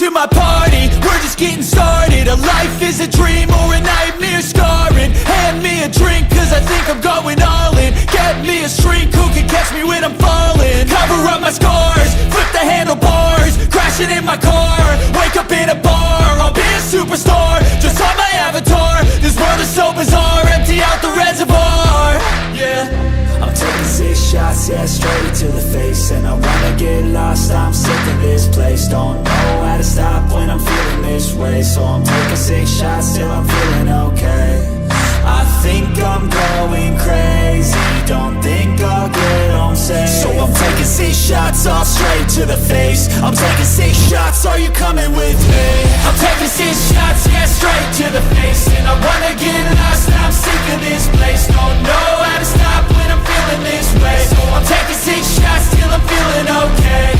to my party, we're just getting started. A life is a dream or a nightmare scarring. Hand me a drink cause I think I'm going all in. Get me a shrink who can catch me when I'm falling. Cover up my scars, flip the handlebars, crashing in my car, wake up in a bar. I'll be a superstar, just on my avatar. This world is so bizarre, empty out the reservoir. Yeah, I'm taking 6 shots, yeah, straight to the face. And I wanna get lost, I'm sick of this place. Don't know how to stop when I'm feeling this way. So I'm taking 6 shots till I'm feeling okay. I think I'm going crazy, don't think I'll get home safe. So I'm taking 6 shots, all straight to the face. I'm taking 6 shots, are you coming with me? I'm taking 6 shots, yeah, straight to the face. And I wanna get lost, I'm sick of this place. Don't know how to stop when I'm feeling this way. So I'm taking 6 shots till I'm feeling okay.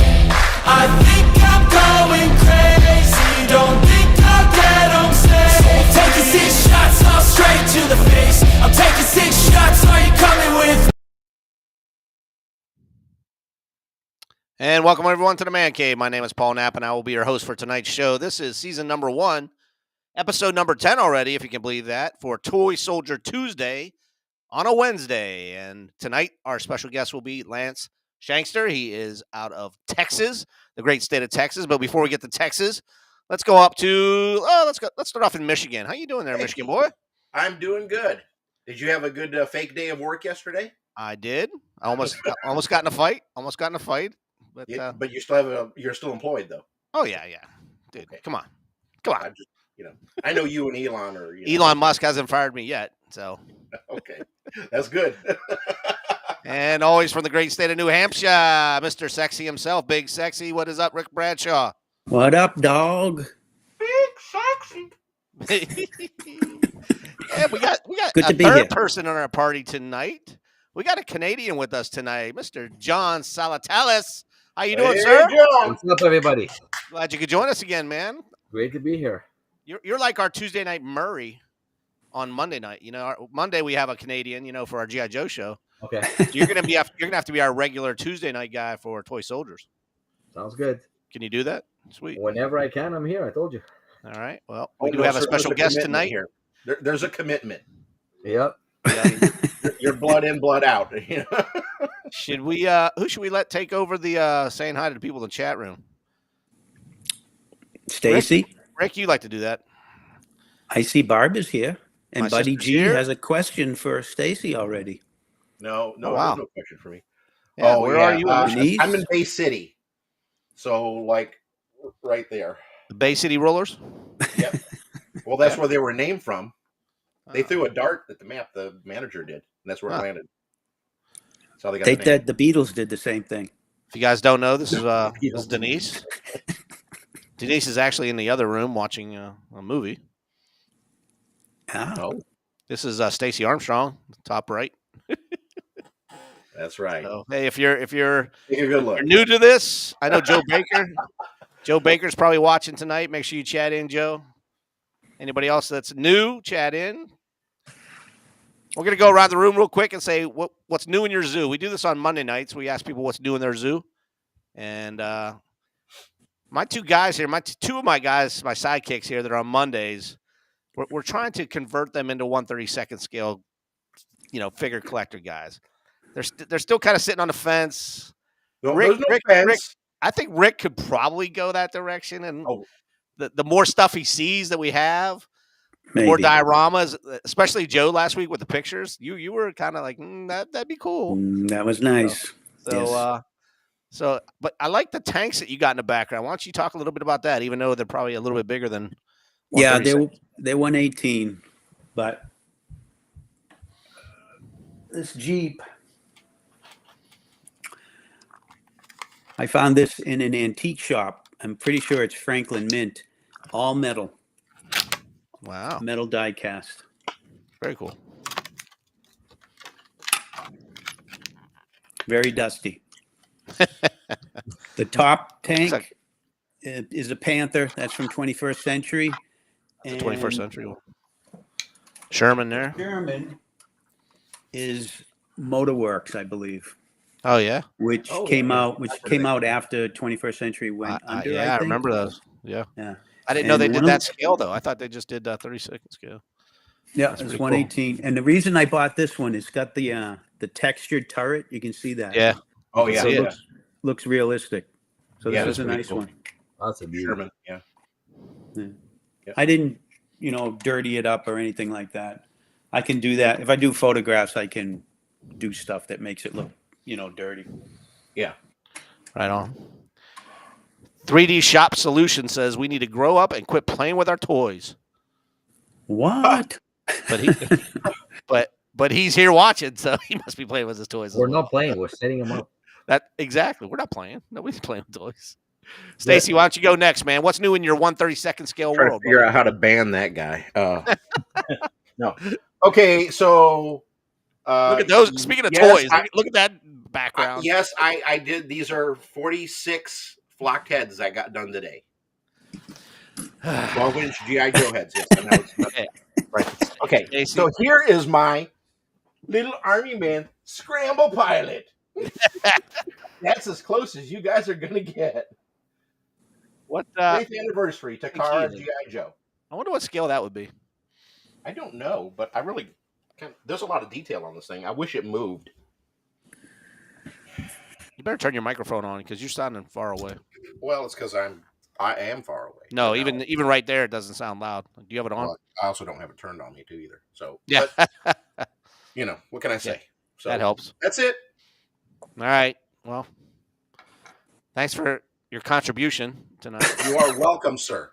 I think I'm going crazy, don't think I'll get home safe. So I'm taking 6 shots, all straight to the face. I'm taking 6 shots, are you coming with me? And welcome everyone to the Man Cave. My name is Paul Knapp, and I will be your host for tonight's show. This is season number 1, episode number 10 already, if you can believe that, for Toy Soldier Tuesday on a Wednesday. And tonight, our special guest will be Lance Shankster. He is out of Texas, the great state of Texas. But before we get to Texas, let's go up to let's start off in Michigan. How you doing there, Michigan boy? I'm doing good. Did you have a good fake day of work yesterday? I did. I almost got in a fight. But Yeah, but you still have you're still employed though. Oh yeah, dude. Okay. Come on. I just, I know you and Elon are. Elon Musk hasn't fired me yet, so. Okay, that's good. And always from the great state of New Hampshire, Mr. Sexy himself, Big Sexy. What is up, Rick Bradshaw? What up, dog? Big Sexy. Yeah, we got Good a to be third here. person on our party tonight. We got a Canadian with us tonight, Mr. John Salatalis. How you doing, sir? John. What's up, everybody? Glad you could join us again, man. Great to be here. You're like our Tuesday night Murray on Monday night. Monday we have a Canadian, for our G.I. Joe show. Okay. So you're gonna have to be our regular Tuesday night guy for Toy Soldiers. Sounds good. Can you do that? Sweet. Whenever I can, I'm here. I told you. All right. Well, we do have a special guest tonight here. There's a commitment. Yep. You're blood in, blood out. Should we? Who should we let take over the saying hi to the people in the chat room? Stacy, Rick, you like to do that. I see Barb is here, and My Buddy sister's G here. has a question for Stacy already. No, Oh, wow. there's no question for me. Yeah, where are you? Denise? I'm in Bay City, so like right there. The Bay City Rollers. Yep. Well, that's where they were named from. They threw a dart at the map. The manager did, and that's where it landed. That's how they got the name. The Beatles did the same thing. If you guys don't know, this is Denise. Denise is actually in the other room watching a movie. Oh, This is Stacey Armstrong, top right. That's right. So, hey, if you're Take a good look. you're new to this, I know Joe Baker. Joe Baker's probably watching tonight. Make sure you chat in, Joe. Anybody else that's new, chat in. We're going to go around the room real quick and say what's new in your zoo. We do this on Monday nights. We ask people what's new in their zoo. And my two guys here, two of my guys, my sidekicks here that are on Mondays, we're trying to convert them into 132nd scale, figure collector guys. They're still kind of sitting on the fence. No, Rick, there's no Rick, fence. Rick, I think Rick could probably go that direction. And Oh. the more stuff he sees that we have, maybe. more dioramas, especially Joe last week with the pictures. You were kind of like, that'd be cool. That was nice. So, Yes. But I like the tanks that you got in the background. Why don't you talk a little bit about that, even though they're probably a little bit bigger than. Yeah, 136? they're 118, but this Jeep, I found this in an antique shop. I'm pretty sure it's Franklin Mint, all metal Wow, die cast. very cool. Very dusty. The top tank like- is a Panther. That's from 21st century. The 21st century. Sherman there. Sherman is Motorworks, I believe, Oh yeah, which came out after 21st century went under. yeah, I think. remember those. Yeah. Yeah. I didn't know they And did one of that scale though. I thought they just did 30-second scale. Yeah, That's it's pretty cool. 118. And the reason I bought this one, it's got the textured turret. You can see that. Yeah. Oh You can yeah, So see it it. looks realistic. So Yeah, this that's is a pretty nice cool. one. That's a beauty. Sherman. Yeah. Yeah. Yeah. I didn't, dirty it up or anything like that. I can do that. If I do photographs, I can do stuff that makes it look, dirty. Yeah. Right on. 3D Shop Solution says we need to grow up and quit playing with our toys. What? But he, but he's here watching, so he must be playing with his toys. We're as well. not playing. We're setting them up. That exactly. We're not playing. Nobody's playing with toys. Stacy, why don't you go next, man? What's new in your 132nd scale Trying to world? figure Buddy? out how to ban that guy. No. Okay, so Look at those. Speaking of yes, toys, look at that background. yes, I did. These are 46 flocked heads I got done today. 12-inch GI Joe heads. Yes, I know it's not, right. Okay, Stacy. so here is my little Army Man scramble pilot. That's as close as you guys are gonna get. What? 8th anniversary Takara Excuse me. GI Joe. I wonder what scale that would be. I don't know, but I really there's a lot of detail on this thing. I wish it moved. You better turn your microphone on because you're sounding far away. Well, it's because I am far away. No, But even right there, it doesn't sound loud. Do you have it on? well, I also don't have it turned on me too either. So Yeah, but, what can I say? So that helps. That's it. All right. Well, thanks for your contribution tonight, You are welcome, sir.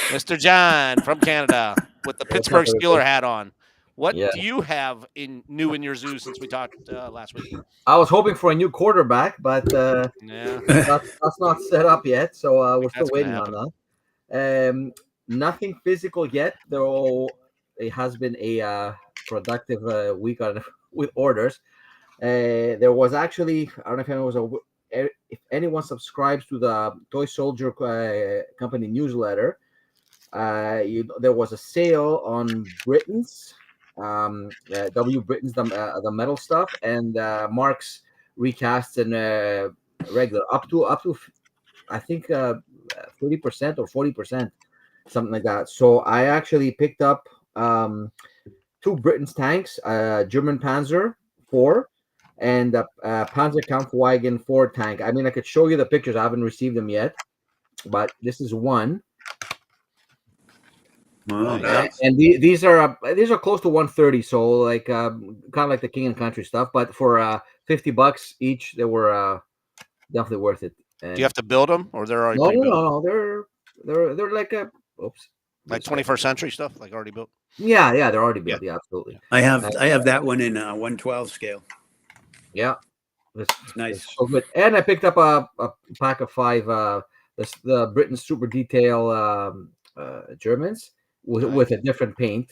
Mr. John from Canada with the Pittsburgh Steeler hat on. What Yeah. do you have new in your zoo since we talked last week? I was hoping for a new quarterback, but Yeah, that's not set up yet. So we're still That's gonna waiting on that. Nothing physical yet, though. It has been a productive week with orders. There was actually, I don't know if anyone subscribes to the Toy Soldier company newsletter. There was a sale on Britain's, W Britain's the metal stuff, and Mark's recast and regular up to I think 30% or 40%, something like that. So I actually picked up 2 Britain's tanks, German Panzer 4 and Panzerkampfwagen 4 tank. I mean, I could show you the pictures. I haven't received them yet, but this is one. Wow. Nice. And these are close to 130, so like kind of like the King and Country stuff. But for $50 each, they were definitely worth it. And do you have to build them or they're already no, pre-built? no, they're like Like 21st century stuff, like already built. yeah, they're already built. Yeah, absolutely. I have that one in 112 scale. Yeah, it's Nice. It's so good. And I picked up a pack of 5 the Britain Super Detail Germans with a different paint.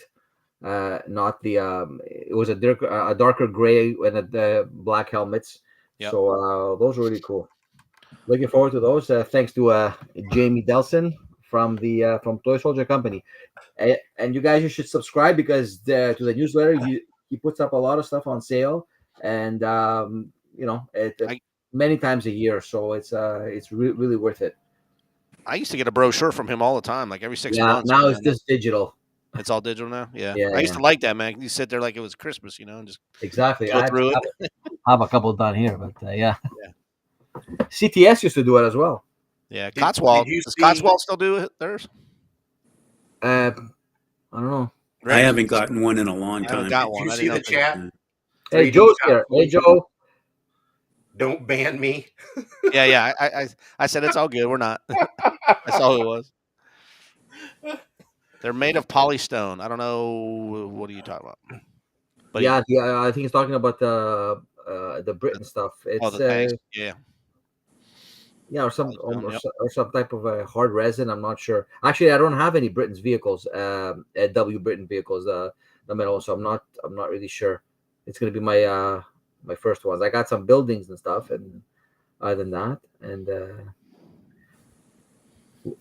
Not the it was a darker gray and the black helmets. Yep. So those are really cool. Looking forward to those. Thanks to Jamie Delson from Toy Soldier Company. And you guys, you should subscribe because to the newsletter he puts up a lot of stuff on sale, and many times a year. So it's really worth it. I used to get a brochure from him all the time, like every 6 Yeah, months. now it's just digital. It's all digital now. Yeah, Yeah, I used to like that, man. You sit there like it was Christmas, and just Exactly. go I through it. have a couple done here, but yeah. CTS used to do it as well. Yeah, Did Cotswold. you Does see- Cotswold still do theirs? I don't know. I haven't gotten one in a long I haven't time. got one. Did you I see didn't the know if chat? Hey, 3D Joe's shop here. Hey, solution. Joe. Don't ban me. Yeah. I said it's all good. We're not. That's all it was. They're made of polystone. I don't know. What are you talking about? But Yeah, I think he's talking about the Britain stuff. It's oh, the tanks. Yeah. yeah, or some Polystone, yep. or some type of hard resin. I'm not sure. Actually, I don't have any Britain's vehicles. W Britain vehicles. The metal. So I'm not really sure. It's gonna be my my first ones. I got some buildings and stuff, and other than that, and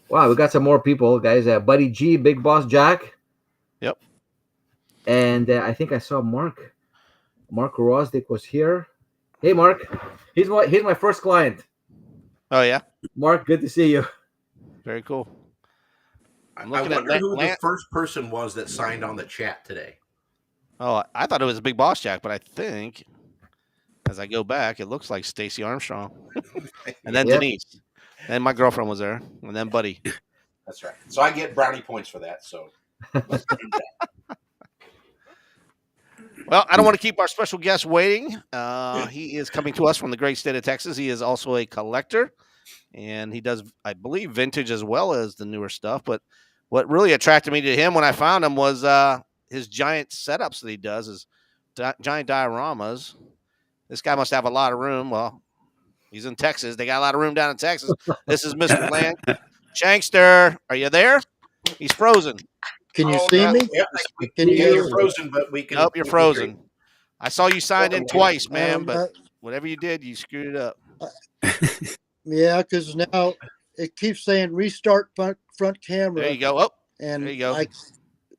wow, we got some more people, guys. Buddy G, Big Boss Jack. Yep. And I think I saw Mark. Mark Rosdick was here. Hey, Mark. He's my first client. Oh yeah, Mark, good to see you. very cool. I'm I looking at wonder who the Lance. first person was that signed on the chat today. Oh, I thought it was Big Boss Jack, but I think as I go back, it looks like Stacy Armstrong, and then Yep. Denise, and my girlfriend was there, and then Buddy. That's right. So I get brownie points for that. So let's do that. Well, I don't want to keep our special guest waiting. He is coming to us from the great state of Texas. He is also a collector, and he does, I believe, vintage as well as the newer stuff. But what really attracted me to him when I found him was his giant setups that he does, his giant dioramas. This guy must have a lot of room. Well, he's in Texas. They got a lot of room down in Texas. This is Mr. Land. Shankster, are you there? He's frozen. Can you Oh, see yeah. me? Yeah, Can you yeah, hear you're me? frozen, but we can. Nope, you're we can frozen. I saw you signed in twice, man, but Uh, whatever you did, you screwed it up. yeah, because now it keeps saying restart front camera. There you go. Oh, And there you go.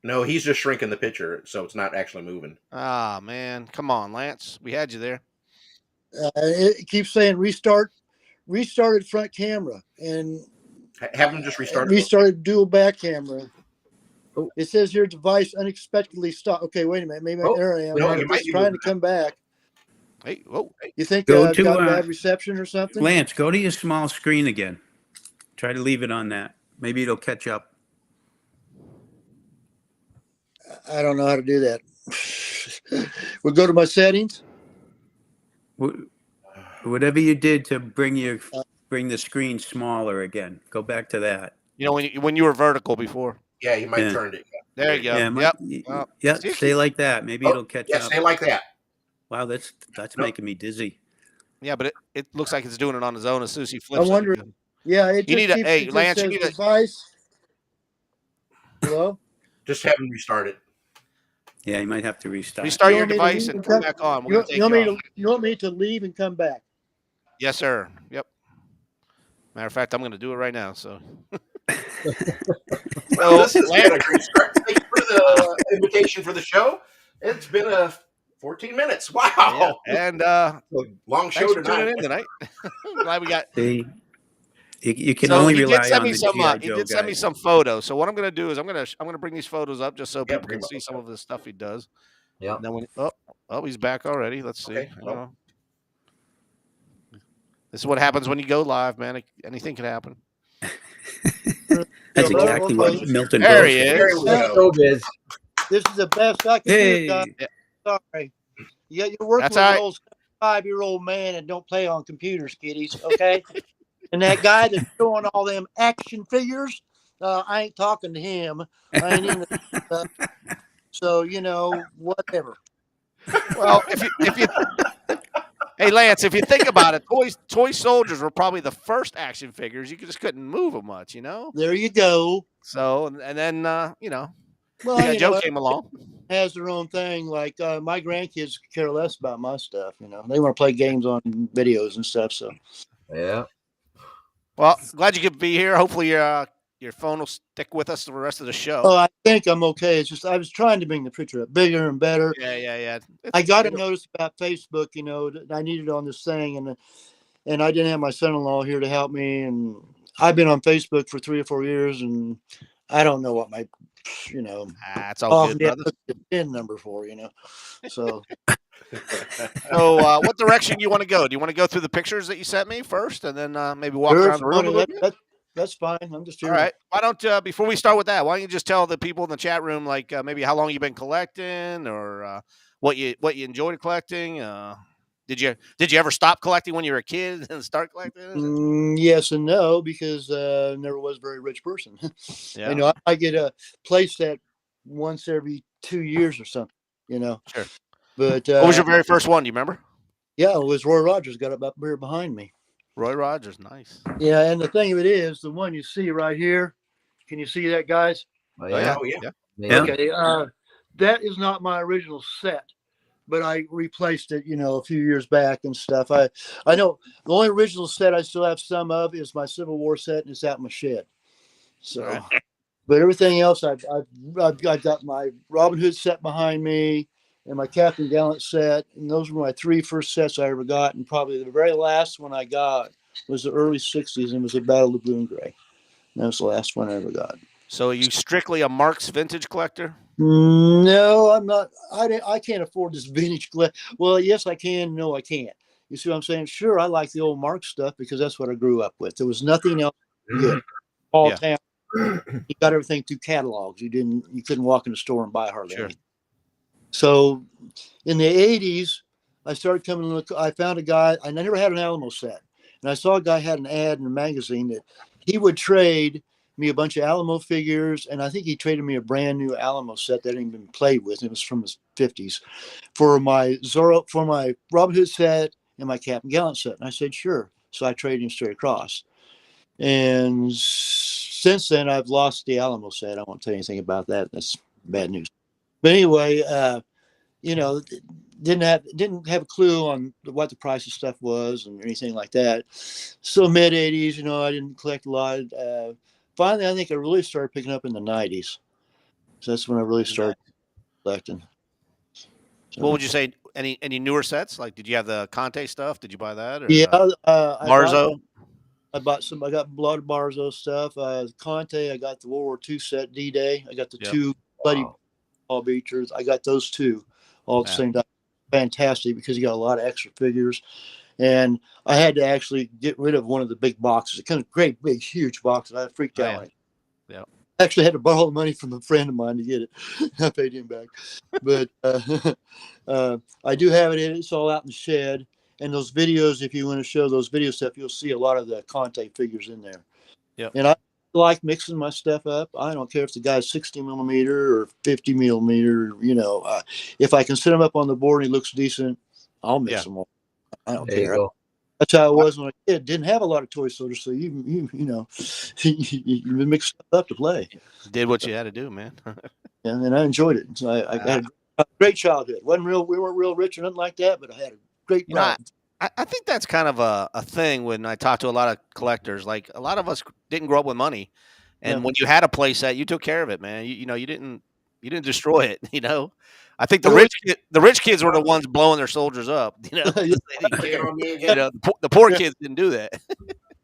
No, he's just shrinking the picture, so it's not actually moving. Ah, man. Come on, Lance. We had you there. It keeps saying restarted front camera, and Have him just restart. restarted dual back camera. Oh. It says your device unexpectedly stopped. Okay, wait a minute. Maybe Oh, there I am. no, I'm you might just be trying to moving. come back. Hey, whoa. Hey. You think Go I've to, got bad reception or something? Lance, go to your small screen again. Try to leave it on that. Maybe it'll catch up. I don't know how to do that. We'll go to my settings. Whatever you did to bring the screen smaller again. Go back to that. You know, when you were vertical before. Yeah, you might Yeah. turn it. There you go. Yeah, Yep. yeah. See? Stay like that. Maybe it'll catch Yeah, up. stay like that. Wow, that's No. making me dizzy. Yeah, but it looks like it's doing it on its own as soon as he flips I wonder. it. Yeah, it You just need a- keeps, hey, it just Lance, you says need a- device. Hello? Just have him restart it. Yeah, you might have to restart. Restart You your want me to device leave and and come come- back on. We're You, going to take you, want you me off. to, you want me to leave and come back? Yes, sir. Yep. Matter of fact, I'm going to do it right now. So, Well, this has been a great start. Thank you for the invitation for the show. It's been 14 minutes. Wow. yeah. And Long show thanks for tuning tonight. in tonight. Glad we got. See, you can So only he rely did send on me the some. G.I. He Joe did send me guys. some photos. So what I'm going to do is I'm going to bring these photos up just so Yeah, people bring can them see up. some of the stuff he does. Yeah. And then when he's back already. Let's see. Okay, I don't well. know. This is what happens when you go live, man. Anything can happen. That's Yeah, exactly well, what Milton There Berle he said. is. There we go. Showbiz. This is the best I can do, guys. Hey, Sorry. Yeah, you're working That's with all an right. old 5-year-old man and don't play on computers, kiddies, okay? And that guy that's showing all them action figures, I ain't talking to him. I ain't in the so, whatever. Well, if you hey Lance, if you think about it, toy soldiers were probably the first action figures. You just couldn't move them much, you know. There you go. So and then Well, yeah, you Joe know, came along. has their own thing. Like my grandkids care less about my stuff. They want to play games on videos and stuff. So Yeah. Well, glad you could be here. Hopefully your phone will stick with us the rest of the show. I think I'm okay. It's just I was trying to bring the picture up bigger and better. Yeah. I got a notice about Facebook, that I needed on this thing, and I didn't have my son-in-law here to help me, and I've been on Facebook for 3 or 4 years, and I don't know what my, It's all good, brother. the PIN number for, So So what direction you want to go? Do you want to go through the pictures that you sent me first, and then maybe walk sure, around the room a little bit? that's fine. I'm just here. All right. Why don't before we start with that, why don't you just tell the people in the chat room like maybe how long you've been collecting or what you enjoyed collecting? Did you ever stop collecting when you were a kid and start collecting? Yes and no, because I never was a very rich person. Yeah. I get a play set once every 2 years or something. Sure. But What was your very first one? Do you remember? yeah, it was Roy Rogers got it up here behind me. Roy Rogers, nice. Yeah, and the thing of it is, the one you see right here. Can you see that, guys? Oh, Oh, yeah. Oh, yeah. Yeah. Okay. That is not my original set, but I replaced it, a few years back and stuff. I know the only original set I still have some of is my Civil War set, and it's out in my shed. So, All right. but everything else, I've got my Robin Hood set behind me, and my Captain Gallant set, and those were my 3 first sets I ever got, and probably the very last one I got was the early '60s, and it was a Battle of Blue and Gray. That was the last one I ever got. So are you strictly a Marks vintage collector? No, I'm not. I can't afford this vintage. Well, yes, I can. No, I can't. You see what I'm saying? Sure, I like the old Mark stuff because that's what I grew up with. There was nothing else to get. All town. You got everything through catalogs. You couldn't walk in the store and buy hardly anything. So in the '80s, I started coming to look. I found a guy. I never had an Alamo set, and I saw a guy had an ad in a magazine that he would trade me a bunch of Alamo figures, and I think he traded me a brand new Alamo set that hadn't been played with. It was from the '50s for my Zorro, for my Robin Hood set and my Captain Gallant set. And I said, sure. So I traded him straight across. And since then, I've lost the Alamo set. I won't tell you anything about that. That's bad news. But anyway, you know, didn't have a clue on what the price of stuff was and anything like that. So mid '80s, you know, I didn't collect a lot. Finally, I think I really started picking up in the '90s. So that's when I really started collecting. So, what would you say? Any newer sets? Like, did you have the Conte stuff? Did you buy that? Or, yeah, Marzo? I bought some. I got a lot of Barzo stuff. Conte, I got the World War II set, D-Day. I got the two Bloody Ball Beachers. I got those two all at the same time. Fantastic because you got a lot of extra figures. And I had to actually get rid of one of the big boxes. It kind of great, big, huge boxes. I freaked out. Yeah. I actually had to borrow the money from a friend of mine to get it. I paid him back. But I do have it. It's all out in the shed. And those videos, if you want to show those video stuff, you'll see a lot of the Conte figures in there. Yeah. And I like mixing my stuff up. I don't care if the guy's 60 millimeter or 50 millimeter. You know, if I can set him up on the board and he looks decent, I'll mix them all. I don't care. That's how it was when I was a kid. Didn't have a lot of toy sorters, so you know, you mix stuff up to play. Did what you had to do, man. And I enjoyed it. So I had a great childhood. We weren't real rich or nothing like that, but I had a great ride. I think that's kind of a thing when I talk to a lot of collectors. Like, a lot of us didn't grow up with money, and when you had a play set, you took care of it, man. You know, you didn't destroy it. You know, I think the rich kids were the ones blowing their soldiers up. You know, they didn't care. You know, the poor kids didn't do that.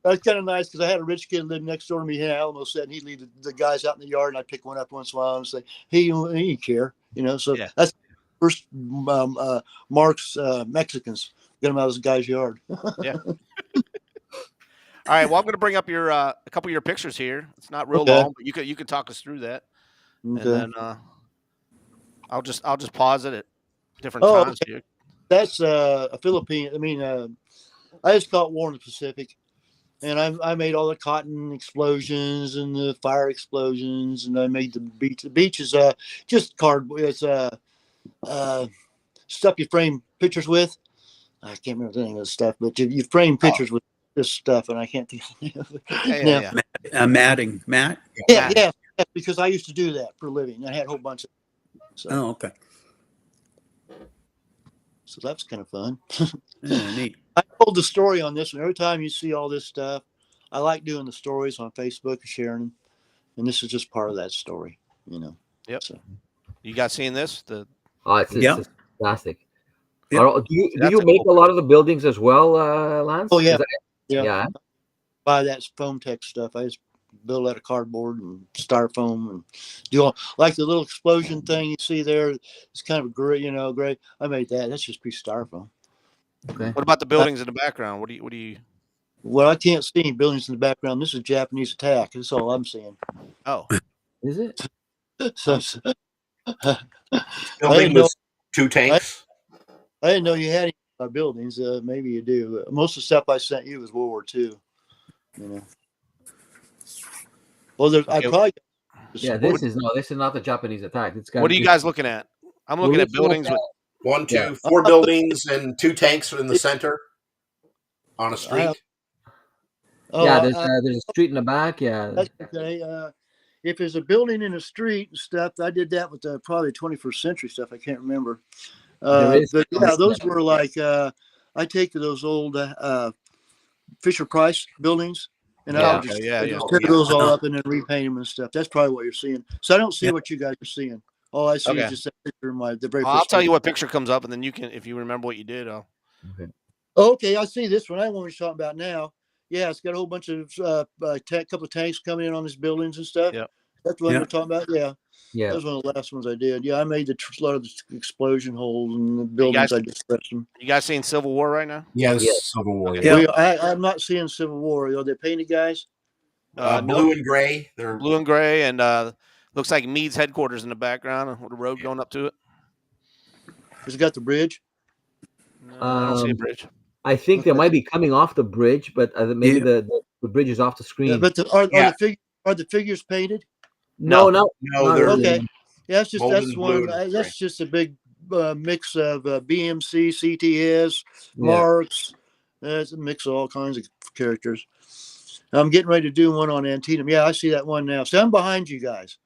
That's kind of nice because I had a rich kid live next door to me. He had an Alamo set, and he'd leave the guys out in the yard, and I'd pick one up once in a while and say, "Hey, he didn't care," you know. So that's first Mark's Mexicans. Get them out of the guy's yard. Yeah. All right. Well, I'm going to bring up your a couple of your pictures here. It's not real long, but you can talk us through that, and then I'll just pause it at different times here. That's a Philippine. I mean, I just caught War in the Pacific, and I made all the cotton explosions and the fire explosions, and I made the beach. The beach is just cardboard. It's stuff you frame pictures with. I can't remember the name of the stuff, but you frame pictures with this stuff, and I can't think of it. Matting, Matt? Yeah, because I used to do that for a living. I had a whole bunch of so. Oh, okay. So that's kind of fun. Neat. I told the story on this one. Every time you see all this stuff, I like doing the stories on Facebook and sharing them. And this is just part of that story, you know. Yep. So. You guys seeing this? It's fantastic. Do you make a lot of the buildings as well, Lance? Oh, yeah. Buy that foam tech stuff. I just build out of cardboard and styrofoam and do all, like the little explosion thing you see there. It's kind of gray, you know, gray. I made that. That's just a piece of styrofoam. Okay. What about the buildings in the background? What do you? Well, I can't see any buildings in the background. This is Japanese attack. That's all I'm seeing. Oh, is it? So, Building with 2 tanks. I didn't know you had any buildings. Maybe you do. Most of the stuff I sent you was World War II. You know. Well, I probably. Yeah, this is not the Japanese attack. It's what are you guys looking at? I'm looking at buildings with 1, 2, 4 buildings and 2 tanks in the center on a street. There's a street in the back. Yeah. That's okay. If there's a building in a street and stuff, I did that with probably 21st century stuff. I can't remember. But yeah, those were like I take those old Fisher Price buildings, and I would just tear those all up and then repaint them and stuff. That's probably what you're seeing. So I don't see what you guys are seeing. All I see is just that picture in the very. I'll tell you what picture comes up, and then you can, if you remember what you did. Okay, I see this one. I know what you're talking about now. Yeah, it's got a whole bunch of couple of tanks coming in on these buildings and stuff. Yep. That's the one Yeah. you're talking about. Yeah, Yeah. that was one of the last ones I did. Yeah, I made a lot of the explosion holes and the You buildings. guys, I just pressed them. you guys seen Civil War right now? Yeah, this Yeah. is Civil War. Okay. Yeah. I'm not seeing Civil War. Are they painted guys? No, Blue and gray. They're blue and gray, and looks like Meade's headquarters in the background with a road going up to it. Has it got the bridge? No, I don't see a Um, bridge. I think they Okay. might be coming off the bridge, but maybe Yeah. the bridge is off the screen. Yeah, but are Yeah. the figures painted? no, No. no, not they're really. Okay. Yeah, Golden that's blue one. and That's just a big mix of BMC, CTS, Yeah. Marks. It's a mix of all kinds of characters. I'm getting ready to do one on Antietam. Yeah, I see that one now. So I'm behind you guys.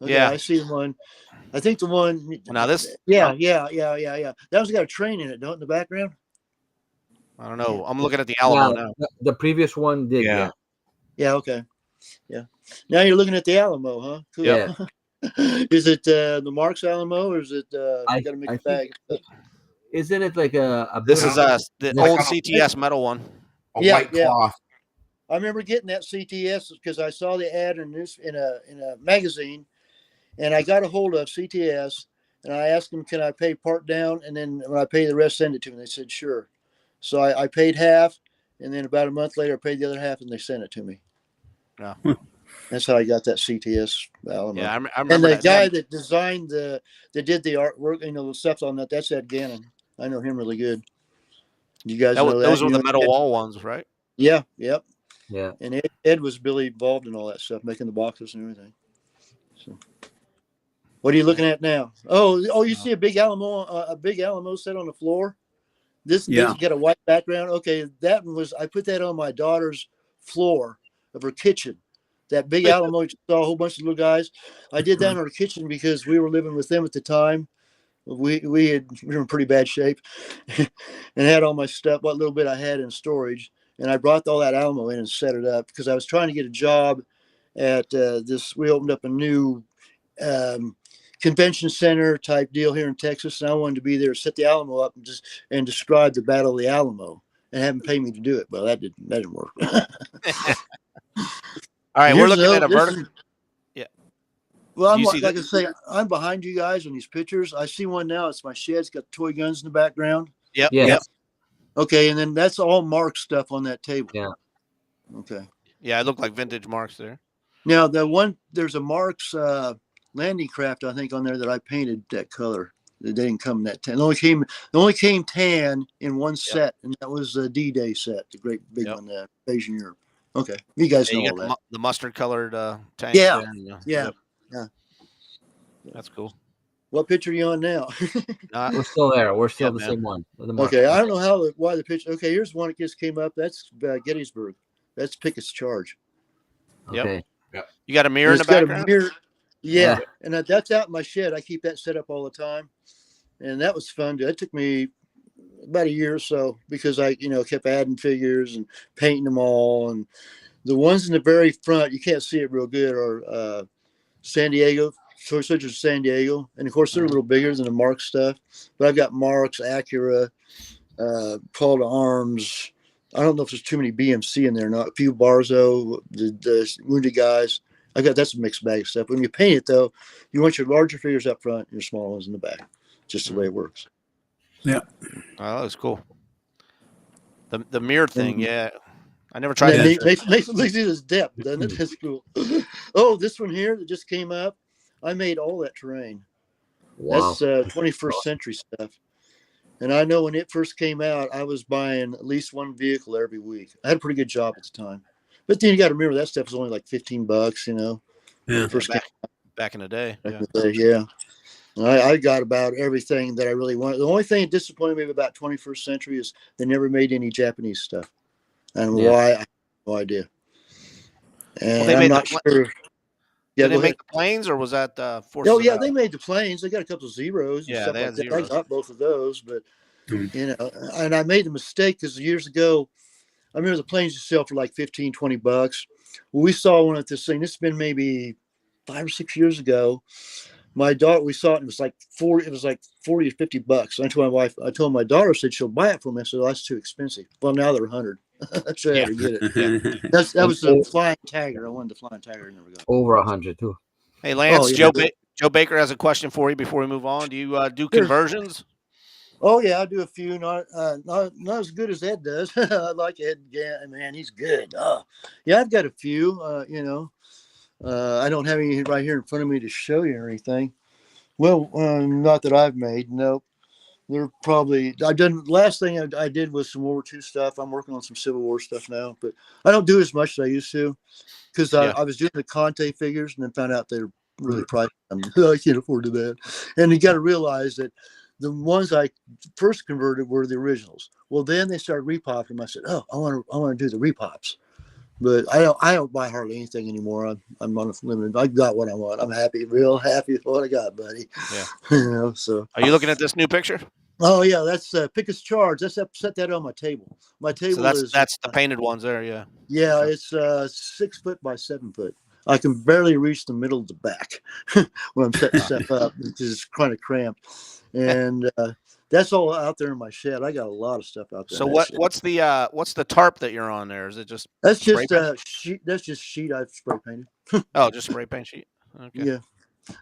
Okay, Yeah. I see the one. I think the one. Now this, Yeah. That one's got a train in it, don't it, in the background? I don't know. I'm looking at the Alamo Yeah, now. the previous one did. Yeah. Yeah. Yeah. Okay. Yeah. Now you're looking at the Alamo, huh? Cool. Yeah. Is it the Marks Alamo or is it? I Got a mixed think- bag. Isn't it like a This bit is of- the Yeah. old CTS metal one. a Yeah, white yeah. cloth. I remember getting that CTS because I saw the ad in a magazine, and I got a hold of CTS, and I asked them, "Can I pay part down, and then when I pay the rest, send it to me?" They said, "Sure." So I paid half, and then about a month later, I paid the other half, and they sent it to me. Yeah. That's how I got that CTS Alamo. Yeah, I and remember the that. guy that designed that did the artwork, the stuff on that, that's Ed Gannon. I know him really good. You guys know that? Those were You the know metal Ed? wall ones, right? Yeah, yep. Yeah. And Ed was really involved in all that stuff, making the boxes and everything. So, what are you looking at now? Oh, you see a big Alamo set on the floor. This got a white background. Okay, that one was I put that on my daughter's floor of her kitchen. That big Alamo, you saw a whole bunch of little guys. I did that in her kitchen because we were living with them at the time. We were in pretty bad shape, and had all my stuff, what little bit I had in storage. And I brought all that Alamo in and set it up because I was trying to get a job at this. We opened up a new convention center type deal here in Texas, and I wanted to be there, set the Alamo up, and describe the Battle of the Alamo, and have them pay me to do it. Well, that didn't work. All right, we're looking at a this vertical. is- Yeah. Well, Do you see like I say, I'm behind you guys on these pictures. I see one now. It's my shed. It's got toy guns in the background. Yep. Yeah. Yep. Okay, and then that's all Mark stuff on that table. Yeah. Okay. Yeah, it looked like vintage marks there. Now there's a Mark's landing craft I think on there that I painted that color. They didn't come in that tan. It only came tan in one set, and that was the D-Day set, the great big one, Invasion Europe. Okay, you guys Yeah, know you all got that. the mustard colored tank. Yeah. there, and, Yeah. yep. That's cool. What picture are you on now? We're still there. We're still Yeah, the man. same one. with the mark. Okay, I don't know why the picture. Okay, here's one that just came up. That's Gettysburg. That's Pickett's Charge. Yep. Okay. You got a mirror in the It's got a background? mirror. Yeah, Yeah. and that's out in my shed. I keep that set up all the time, and that was fun. It took me about a year or so because I, kept adding figures and painting them all. And the ones in the very front, you can't see it real good, are San Diego. So such as San Diego, and of course they're a little bigger than the Mark stuff. But I've got Marks, Acura, Call to Arms. I don't know if there's too many BMC in there or not. A few Barzo, the Wounded Guys. That's a mixed bag of stuff. When you paint it though, you want your larger figures up front and your smaller ones in the back. Just the way it works. Oh, that was cool. The mirror thing, yeah. I never tried And that. it makes it see this depth, doesn't it? That's cool. Oh, this one here that just came up. I made all that terrain. Wow. That's 21st century stuff. And I know when it first came out, I was buying at least one vehicle every week. I had a pretty good job at the time. But then you got to remember that stuff was only like $15, Yeah. First Back in the day. back Yeah. in the day, yeah. And I got about everything that I really wanted. The only thing that disappointed me about 21st century is they never made any Japanese stuff. And Yeah. why, I have no idea. And they I'm made not the sure. Yeah, Did they go ahead. make the planes, or was that Forces Oh of yeah, Valor? they made the planes. They got a couple of zeros and Yeah, stuff they like had that. I zeros. got both of those, but Mm. and I made the mistake because years ago, I remember the planes used to sell for like $15-20. Well, we saw one at this thing. This has been maybe 5 or 6 years ago. My daughter, we saw it. And it was like 40. It was like $40 or $50. I told my wife. I told my daughter, said she'll buy it for me. I said, oh, that's too expensive. Well, now they're 100. So I had to get it. Yeah. That was the Flying Tiger. I wanted the Flying Tiger. I never got it. Over 100 too. Hey, Lance, yeah. Joe Baker has a question for you before we move on. Do you do conversions? Oh yeah, I do a few. Not as good as Ed does. I like Ed. Yeah, man, he's good. Yeah, I've got a few. I don't have any right here in front of me to show you or anything. Well, not that I've made. Nope. They're probably. I done. Last thing I did was some World War II stuff. I'm working on some Civil War stuff now, but I don't do as much as I used to because I was doing the Conte figures and then found out they're really pricey. I can't afford to do that. And you got to realize that the ones I first converted were the originals. Well, then they started repopping them. I said, "Oh, I want to do the repops." But I don't buy hardly anything anymore. I'm on a limited. I got what I want. I'm happy, real happy with what I got, buddy. Yeah. So. Are you looking at this new picture? Oh yeah, that's Pickett's Charge. Set that on my table. My table So is that's the painted ones there. Yeah. Yeah, it's 6 foot by 7 foot. I can barely reach the middle of the back when I'm setting stuff up because it's kind of cramped. And that's all out there in my shed. I got a lot of stuff out there. So what's the tarp that you're on there? Is it just that's just sheet? That's just sheet I've spray painted. Oh, just spray paint sheet. Okay. Yeah,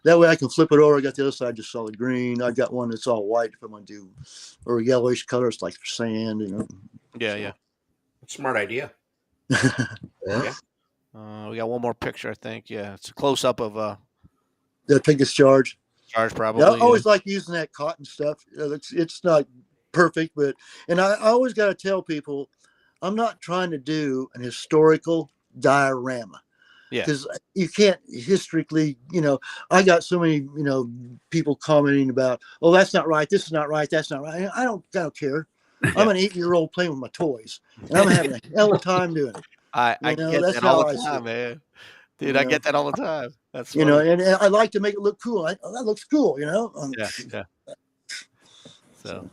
that way I can flip it over. I got the other side just solid green. I got one that's all white if I want to do, or yellowish colors like sand. Yeah. Smart idea. Yeah. We got one more picture, I think. Yeah, it's a close up of The Pickett's Charge. probably. Yeah, I always like using that cotton stuff. It's not perfect, but I always got to tell people, I'm not trying to do an historical diorama. Yeah. Because you can't historically, I got so many, people commenting about, oh, that's not right. This is not right. That's not right. I don't care. I'm an 8-year-old playing with my toys, and I'm having a hell of a time doing it. I get that all the time, man. Dude, I get that all the time. That's funny. And I like to make it look cool. That looks cool, Yeah. So,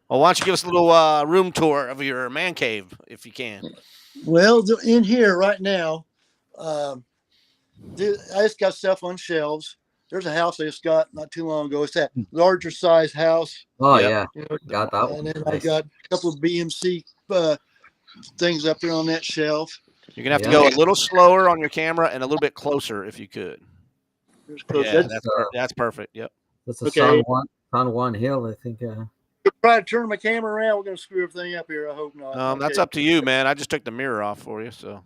well, why don't you give us a little room tour of your man cave, if you can? Well, in here right now, I just got stuff on shelves. There's a house I just got not too long ago. It's that larger size house. Oh yeah, got that one. And then I got a couple of BMC things up there on that shelf. You're gonna have to go a little slower on your camera and a little bit closer if you could. Yeah, that's perfect. Yep. That's a San Juan Hill, I think. Try to turn my camera around. We're gonna screw everything up here. I hope not. That's up to you, man. I just took the mirror off for you, so.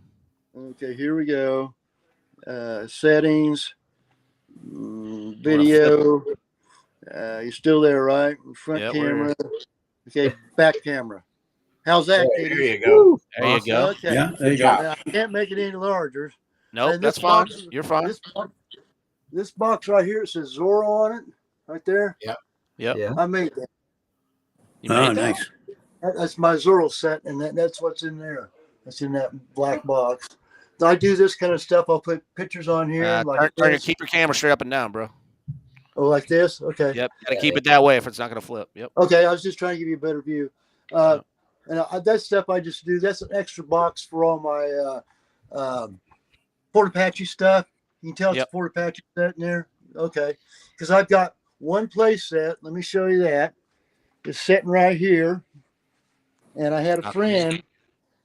Okay, here we go. Settings, video. You're still there, right? Front camera. Okay, back camera. How's that? There you go. There you go. Okay. Yeah, there you go. Now, I can't make it any larger. Nope, that's fine. You're fine. This box right here, it says Zorro on it, right there. Yep. Yeah. I made that. You made that? Nice. That's my Zorro set, and that's what's in there. That's in that black box. I do this kind of stuff. I'll put pictures on here. Keep your camera straight up and down, bro. Oh, like this? Okay. Yep. Gotta keep it that way if it's not gonna flip. Yep. Okay, I was just trying to give you a better view. And that stuff I just do. That's an extra box for all my Port Apache stuff. You can tell it's a Port Apache set in there. Okay, because I've got one play set. Let me show you that. It's sitting right here, and I had a friend.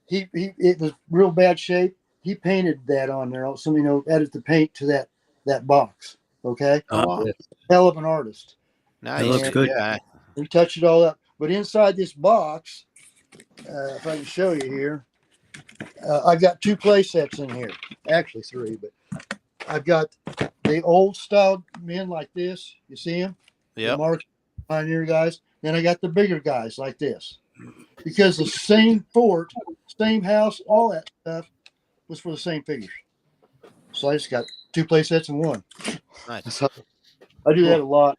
It was real bad shape. He painted that on there. So added the paint to that box. Okay, hell of an artist. Nice. It looks good. Yeah. He touched it all up. But inside this box, if I can show you here, I've got 2 play sets in here. Actually 3, but I've got the old style men like this. You see them? Yeah. Mark Pioneer guys. Then I got the bigger guys like this. Because the same fort, same house, all that stuff was for the same figures. So I just got 2 play sets in one. Nice. So I do that a lot.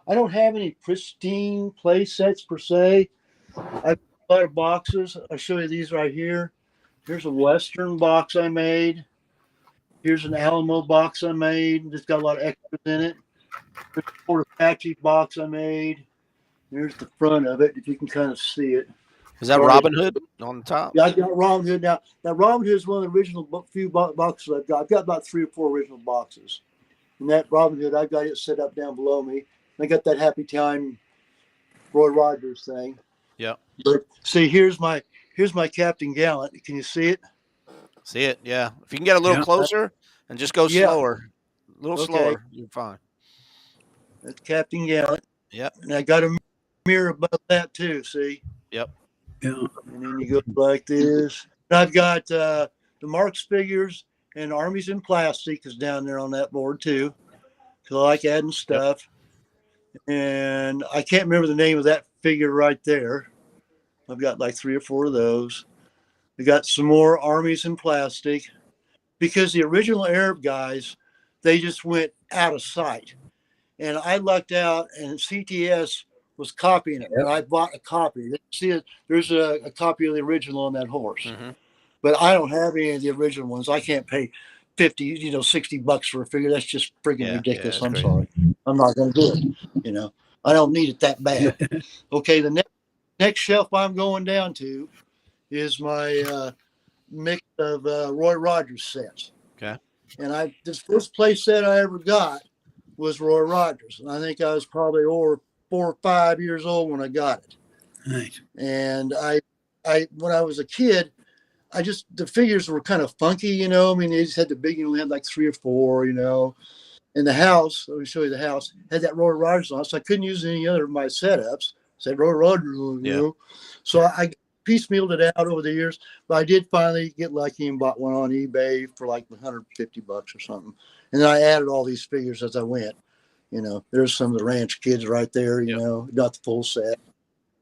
I don't have any pristine play sets per se. I've got a lot of boxes. I'll show you these right here. Here's a Western box I made. Here's an Alamo box I made. It's got a lot of extras in it. Here's a Port Apache box I made. Here's the front of it, if you can kind of see it. Is that Robin Hood on the top? Yeah, I got Robin Hood now. Now, Robin Hood is one of the original few boxes I've got. I've got about 3 or 4 original boxes. And that Robin Hood, I've got it set up down below me. I got that Happy Time Roy Rogers thing. Yeah. But see, here's my Here's my Captain Gallant. Can you see it? See it? Yeah. If you can get a little Yeah. closer and just go Yeah. slower, a little Okay. slower, you're fine. That's Captain Gallant. Yep. And I got a mirror above that too. See? Yep. Yeah. And then you go like this. And I've got the Marks figures and Armies in Plastic is down there on that board too. Because I like adding stuff. And I can't remember the name of that figure right there. I've got like 3 or 4 of those. We got some more Armies in Plastic. Because the original Arab guys, they just went out of sight. And I lucked out, and CTS was copying it. And I bought a copy. See, there's a copy of the original on that horse. Mm-hmm. But I don't have any of the original ones. I can't pay $50, $60 for a figure. That's just friggin' ridiculous. that's I'm crazy. sorry. I'm not going to do it. I don't need it that bad. Okay, the next shelf I'm going down to is my mix of Roy Rogers sets. Okay. And this first play set I ever got was Roy Rogers. And I think I was probably over 4 or 5 years old when I got it. Nice. And I when I was a kid, the figures were kind of funky, I mean, they just had the big, we had like 3 or 4, And the house, let me show you the house, had that Roy Rogers on it, so I couldn't use any other of my setups. Said Roy Rogers, So I piecemealed it out over the years, but I did finally get lucky and bought one on eBay for like $150 or something. And then I added all these figures as I went. There's some of the ranch kids right there, got the full set.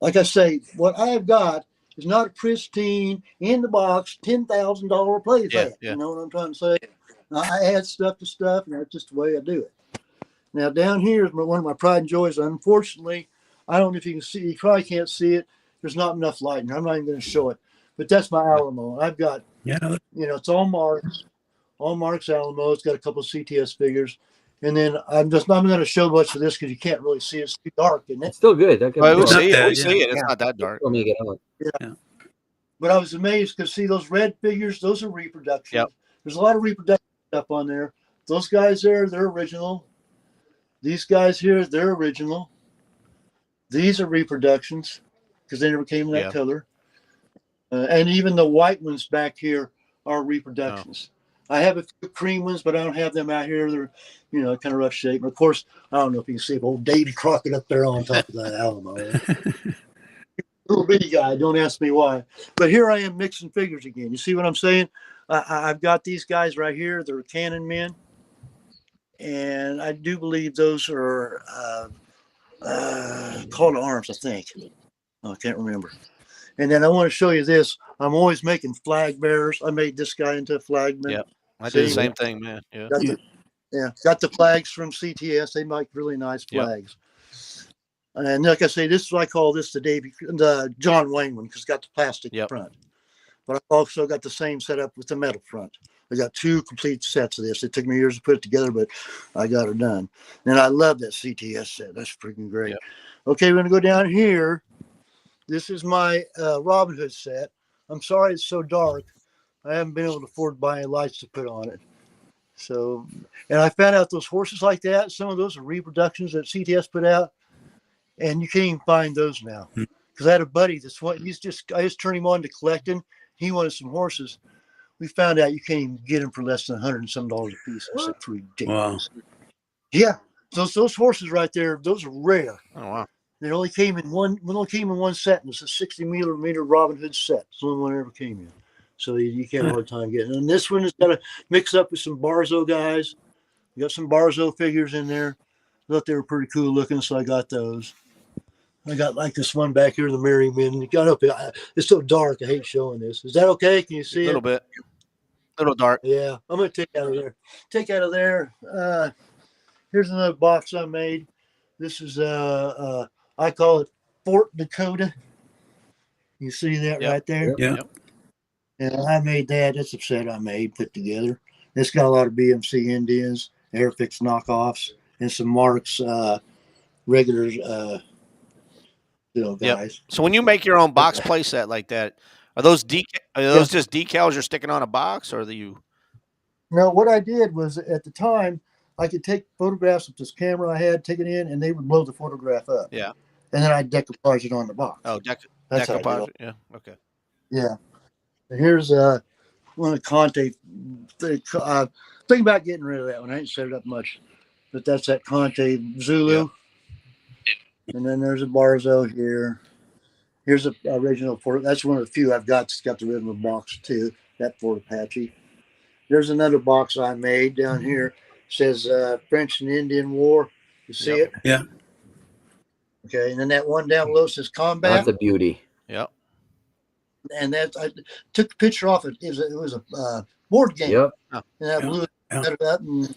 Like I say, what I have got is not a pristine, in the box, $10,000 play set. Yeah. You know what I'm trying to say? I add stuff to stuff, and that's just the way I do it. Now, down here is one of my pride and joys. Unfortunately, I don't know if you can see, you probably can't see it. There's not enough lighting. I'm not even going to show it. But that's my Alamo. I've got, it's all Marks Alamo. It's got a couple of CTS figures. And then I'm not going to show much of this because you can't really see it. It's too dark, isn't it? It's still good. Okay. Well, we It's not see it. bad, We see it. It's not that dark. Let me get on. But I was amazed because, see, those red figures, those are reproductions. Yep. There's a lot of reproduction stuff on there. Those guys there, they're original. These guys here, they're original. These are reproductions because they never came in that color. And even the white ones back here are reproductions. I have a few cream ones, but I don't have them out here. They're, kind of rough shape. And of course, I don't know if you can see old Davy Crockett up there on top of that Alamo. Little bitty guy, don't ask me why. But here I am mixing figures again. You see what I'm saying? I've got these guys right here. They're Cannon men. And I do believe those are Call to Arms, I think. I can't remember. And then I want to show you this. I'm always making flag bearers. I made this guy into a flagman. Yep. I do the same thing, man. Yeah. Got the flags from CTS. They make really nice flags. And like I say, this is what I call this the John Wayne one because it's got the plastic front. But I've also got the same setup with the metal front. I got 2 complete sets of this. It took me years to put it together, but I got it done. And I love that CTS set. That's freaking great. Yep. Okay, we're going to go down here. This is my Robin Hood set. I'm sorry it's so dark. I haven't been able to afford to buy any lights to put on it. So, and I found out those horses like that, some of those are reproductions that CTS put out, and you can't even find those now. Because I had a buddy I just turned him on to collecting. He wanted some horses. We found out you can't even get them for less than $100 and some a piece. I said, ridiculous. Wow. Yeah, those horses right there, those are rare. Oh wow. They only came in one set, and it's a 60 millimeter Robin Hood set. It's the only one that ever came in. So you can't have a hard time getting it. And this one has got to mix up with some Barzo guys. We got some Barzo figures in there. I thought they were pretty cool looking, so I got those. I got like this one back here, the Merrymen. It got up. It's so dark. I hate showing this. Is that okay? Can you see it? A little bit. A little dark. Yeah, I'm going to take out of there. Here's another box I made. This is, I call it Fort Dakota. You see that right there? Yeah. And I made that. That's a set I made, put together. It's got a lot of BMC Indians, Airfix knockoffs, and some Marks regulars, guys. Yep. So when you make your own box play set like that, are those just decals you're sticking on a box, or are you? No, what I did was at the time I could take photographs with this camera I had, take it in, and they would blow the photograph up. Yeah. And then I'd decoupage it on the box. Oh, That's decoupage it. Yeah. Okay. Yeah. Here's one of Conte. Think about getting rid of that one. I ain't set it up much, but that's that Conte Zulu. And then there's a Barzo here. Here's a original Ford. That's one of the few I've got that's got the original box too. That Ford Apache. There's another box I made down here. It says French and Indian War. You see it? Yeah. Okay. And then that one down below says Combat. That's a beauty. Yep. And that I took a picture off it. It was a board game. Yep. And I blew it up and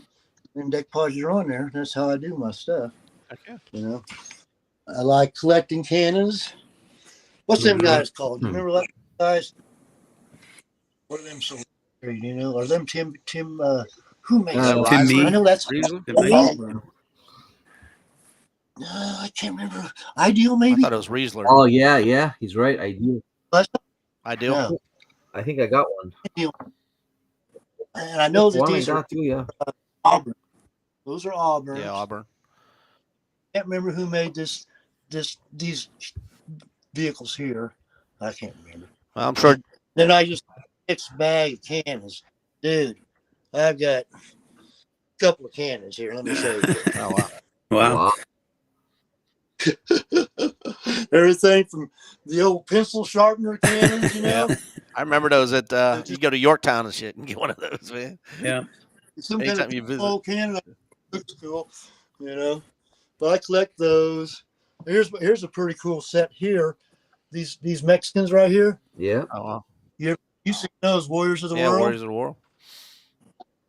decoupaged it on there. That's how I do my stuff. Okay. You know, I like collecting cannons. What's them guys called? You remember that guys? What are them so? You know, are them Tim? Who makes that? Tim Mead. I know that's Riesler? I can't remember. Ideal, I maybe. thought it was Riesler. Oh yeah, he's right. I do. Ideal. No. I think I got one. And I know that One these I are got too. Yeah. Auburn. Those are Auburn. Yeah, Auburn. I can't remember who made these vehicles here. I can't remember. Well, I'm sure. Then I just mixed bag of cannons. Dude, I've got a couple of cannons here. Let me show you. Oh wow. Wow. Everything from the old pencil sharpener cannons, you know. I remember those at you go to Yorktown and shit and get one of those, man. Yeah. Some kind Anytime of you visit. old cannon looks cool, you know. But I collect those. Here's a pretty cool set here. These Mexicans right here. Yeah. Oh wow. You see those Warriors of the Yeah, World? Warriors of the World.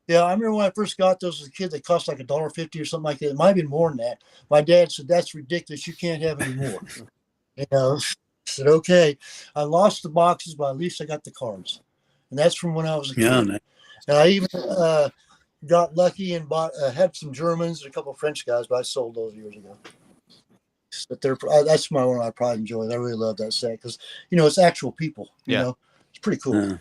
Yeah, I remember when I first got those as a kid, they cost like $1.50 or something like that. It might have been more than that. My dad said, "That's ridiculous. You can't have any more." You know, I said, "Okay." I lost the boxes, but at least I got the cards. And that's from when I was a kid. Yeah. Nice. And I even got lucky and bought had some Germans and a couple of French guys, but I sold those years ago. But that's my one I probably enjoy. I really love that set because, you know, it's actual people. You know, it's pretty cool. Yeah.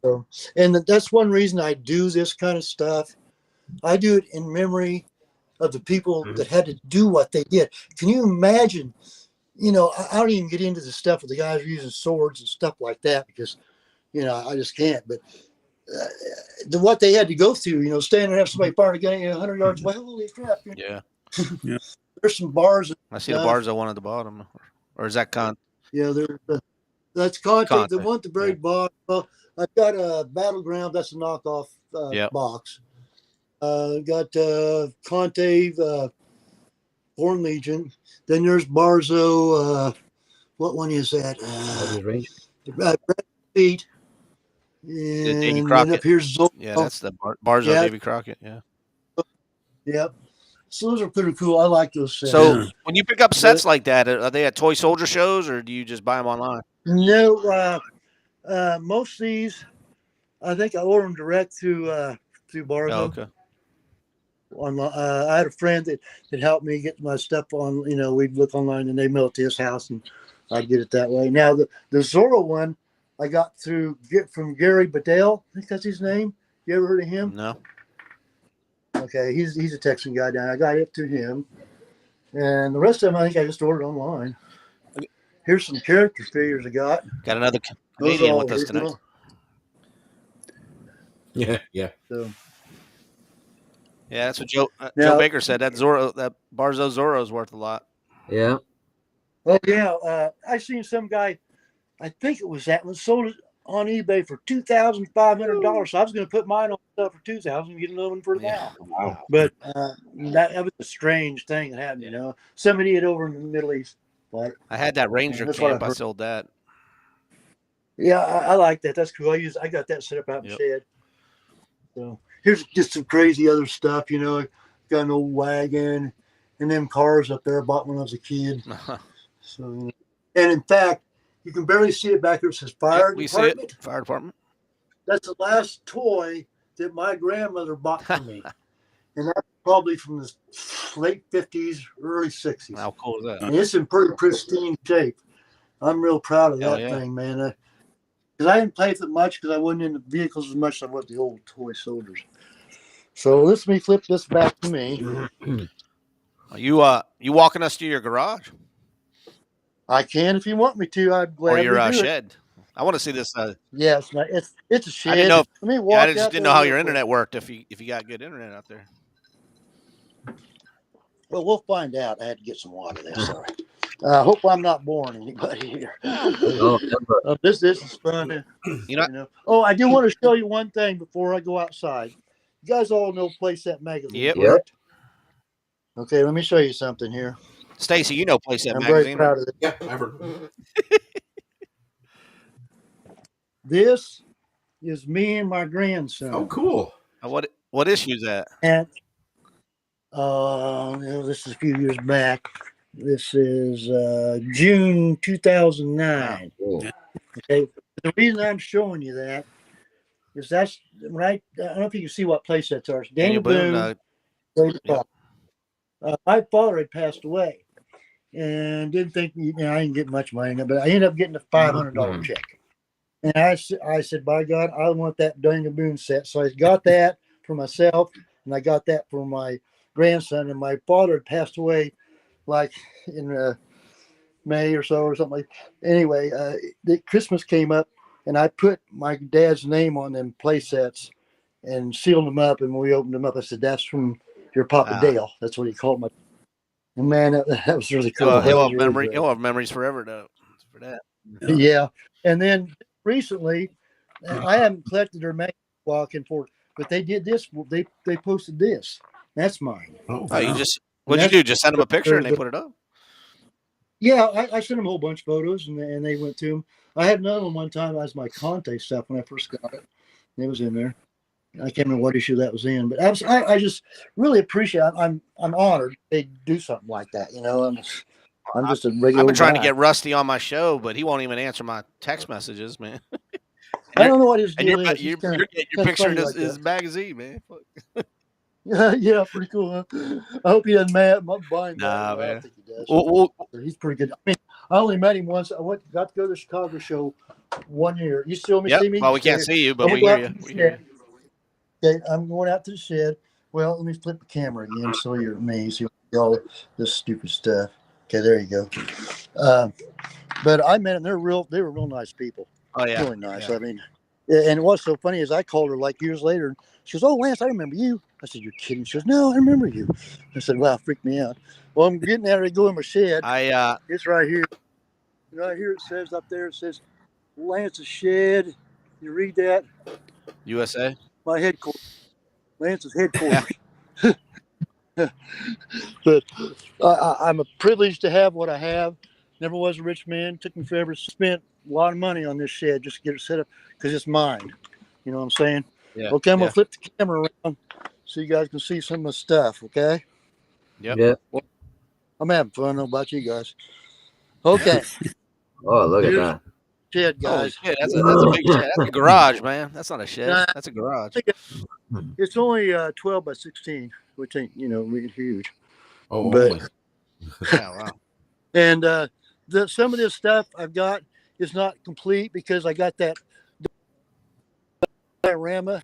So, and that's one reason I do this kind of stuff. I do it in memory of the people that had to do what they did. Can you imagine? You know, I don't even get into the stuff with the guys using swords and stuff like that because, you know, I just can't. But what they had to go through, you know, stand there and have somebody fire a gun at you 100 yards away. Holy crap! Yeah. There's some bars. I see the bars I want at the bottom. Or is that con? Yeah, that's Conte. Conte. The one at the very bottom. Well, I've got a Battleground. That's a knockoff box. Got Conte, Born Legion. Then there's Barzo. What one is that? Brad Pitt. And Davy Crockett. up here's Zorro. Yeah, that's the Barzo Davy Crockett. Yeah. Yep. So those are pretty cool. I like those sets. So when you pick up sets like that, are they at toy soldier shows or do you just buy them online? No, most of these, I think I order them direct through Barzo. Oh, okay. I had a friend that helped me get my stuff on. You know, we'd look online and they mail it to his house, and I'd get it that way. Now the Zorro one I got from Gary Bedell. I think that's his name. You ever heard of him? No. Okay, he's a Texan guy down. I got it through him, and the rest of them I think I just ordered online. Here's some character figures I got. Got another Canadian with us tonight. Yeah. So. Yeah, that's what Joe Baker said. That Barzo Zorro is worth a lot. Yeah. Oh yeah, I seen some guy. I think it was that one sold it on eBay for $2,500. So I was going to put mine on sale for $2,000 and get another one for now. Wow. But that was a strange thing that happened. You know, somebody had over in the Middle East. But I had that Ranger camp. I sold that. Yeah, I like that. That's cool. I got that set up out in the shed. So here's just some crazy other stuff. You know, got an old wagon and them cars up there I bought when I was a kid. So, and in fact, you can barely see it back there. It says fire department. See it. Fire department. That's the last toy that my grandmother bought for me. And that's probably from the late 50s, early 60s. How cool is that? And it's in pretty pristine shape. I'm real proud of that thing, man. Because I didn't play with it much because I wasn't in the vehicles as much as I was the old toy soldiers. So let me flip this back to me. Are you walking us to your garage? I can if you want me to. I'd gladly or your do shed? I want to see this. Yeah, it's not. It's a shed. I didn't know. Let me Yeah, I walk just out didn't there know how real your quick. internet worked. If you got good internet out there. Well, we'll find out. I had to get some water there. Sorry. I hope I'm not boring anybody here. No, never. This is fun. You know, You know. Oh, I do want to show you one thing before I go outside. You guys all know Playset magazine, Yep. correct? Okay, let me show you something here. Stacy, you know Playset I'm very magazine. proud of it. Yeah, I've heard. This is me and my grandson. Oh, cool. What issue is that? And this is a few years back. This is June 2009. Cool. Okay. The reason I'm showing you that is that's right. I don't know if you can see what Playsets are. It's Daniel Boone. David yep. Fox. My father had passed away, and didn't think I didn't get much money, but I ended up getting a $500 check. And I said, by God, I want that Daniel Boone set. So I got that for myself, and I got that for my grandson. And my father had passed away, like in May or so or something like. Anyway, the Christmas came up, and I put my dad's name on them play sets and sealed them up. And when we opened them up, I said, "That's from your Papa Dale." That's what he called my. And man, that was really cool. He'll have memories forever though. For that. Yeah, and then recently, I haven't collected their magazine walking for, but they did this. They posted this. That's mine. Oh, you just what'd you do? Just send them a picture and they put it up. Yeah, I sent them a whole bunch of photos, and they went to them. I had another one time as my Conte stuff when I first got it. It was in there. I can't remember what issue that was in, but I just really appreciate it. I'm honored they do something like that. You know, I'm just a regular. I've been trying to guy. get Rusty on my show, but he won't even answer my text messages, man. I don't know what his And deal you're, is. you're, Kinda- you're picturing funny like his that. magazine, man. Yeah, pretty cool. Huh? I hope he doesn't mind buying that. Nah, I man. don't think he does. Well, He's pretty good. I mean, I only met him once. I got to go to the Chicago show 1 year. You still yep. see me? Well, we can't see you, but I'm we gonna hear go out you. to We the hear shed. you. Okay, I'm going out to the shed. Well, let me flip the camera again so you're me. So you see all this stupid stuff. Okay, there you go. But I met them. They were real nice people. Oh yeah, Really nice. Yeah. I mean, and what's so funny is I called her like years later. She goes, "Oh, Lance, I remember you." I said, "You're kidding?" She goes, "No, I remember you." I said, "Wow, freaked me out." Well, I'm getting out to go in my shed. It's right here. Right here it says up there. It says Lance's shed. You read that? USA. My headquarters. Lance's headquarters. But I'm a privileged to have what I have. Never was a rich man. Took me forever. Spent a lot of money on this shed just to get it set up because it's mine. You know what I'm saying? Yeah. Okay, I'm gonna flip the camera around so you guys can see some of the stuff. Okay. Yep. Yeah. Well, I'm having fun. I don't know about you guys. Okay. Oh, look at that. Shed, Holy guys. shit, that's a big shed. That's a garage, man. That's not a shed. Nah. That's a garage. It's only 12 by 16, which ain't really huge. Oh, But- only. Yeah, wow. And some of this stuff I've got is not complete because I got that diorama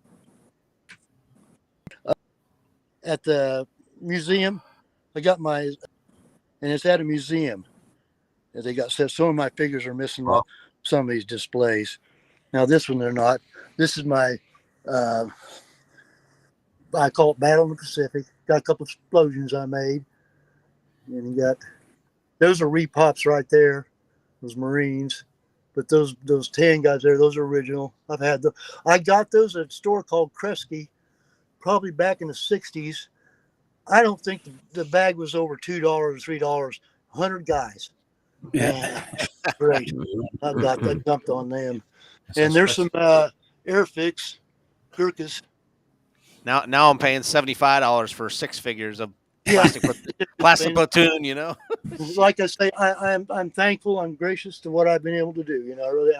at the museum. I got and it's at a museum. And they got some of my figures are missing off some of these displays. Now this one they're not. This is my I call it Battle in the Pacific. Got a couple of explosions I made, and you got those are repops right there. Those Marines, but those 10 guys there, those are original. I got those at a store called Kresge, probably back in the 60s. I don't think the bag was over $2 or $3. 100 guys. Yeah. Great. I jumped on them. And there's some Airfix Gurkhas. Now I'm paying $75 for 6 figures of Yeah. plastic platoon. You know. Like I say, I'm thankful. I'm gracious to what I've been able to do. You know, really,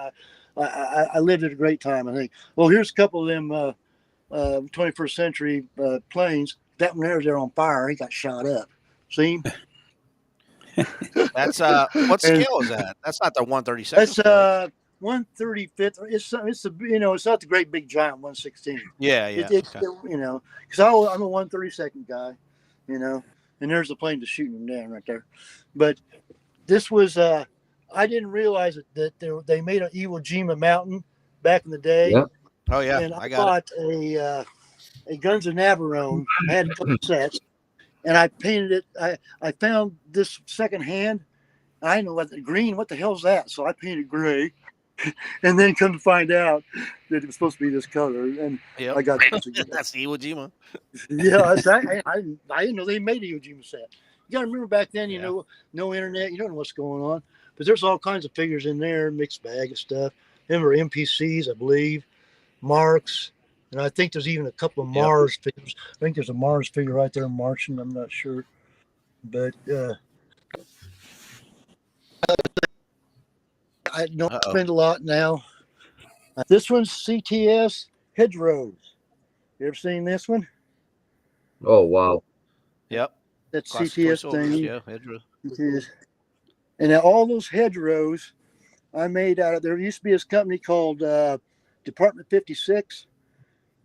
I lived at a great time. I think. Well, here's a couple of them 21st century planes. That one there on fire. He got shot up. See? That's what scale is that? That's not the 132nd. That's 135th. It's it's not the great big giant 116. Yeah. Okay. Because I'm a 132nd guy. And there's the plane just shooting them down right there. But this was I didn't realize that they made an Iwo Jima mountain back in the day. Yep. Oh yeah, And I I got it. bought a Guns of Navarone. I had a couple sets, and I painted it. I found this secondhand. I know what the hell's that? So I painted gray, and then come to find out that it was supposed to be this color. And Yep. I got That's the Iwo Jima. yeah. I didn't know they made a Iwo Jima set. You got to remember back then, you Yeah. know, no internet, you don't know what's going on. But there's all kinds of figures in there, mixed bag of stuff. Them are NPCs, I believe, Marks, and I think there's even a couple of Yep. Mars figures. I think there's a Mars figure right there marching. I'm not sure, but I don't Uh-oh. spend a lot now. This one's CTS Hedgerows. You ever seen this one? Oh wow. Yep. That Classic toy CTS soldiers. thing. Yeah, hedgerow. It is. And now all those hedgerows I made out of. There used to be this company called Department 56,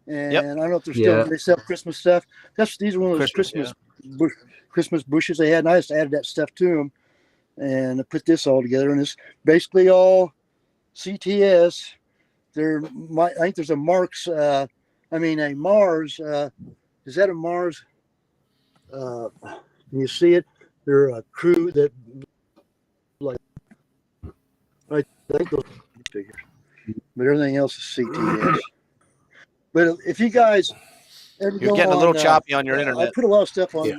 and Yep. I don't know if they're still Yeah. they sell Christmas stuff. These are one of those Christmas, Christmas bushes they had, and I just added that stuff to them, and I put this all together, and it's basically all CTS. I think there's a Marks. A Mars. Is that a Mars? Can you see it? They're a crew that like. I think those figures, but everything else is CTS. But if you guys ever You're go getting a on, little choppy on your I internet. put a lot of stuff on. Yeah.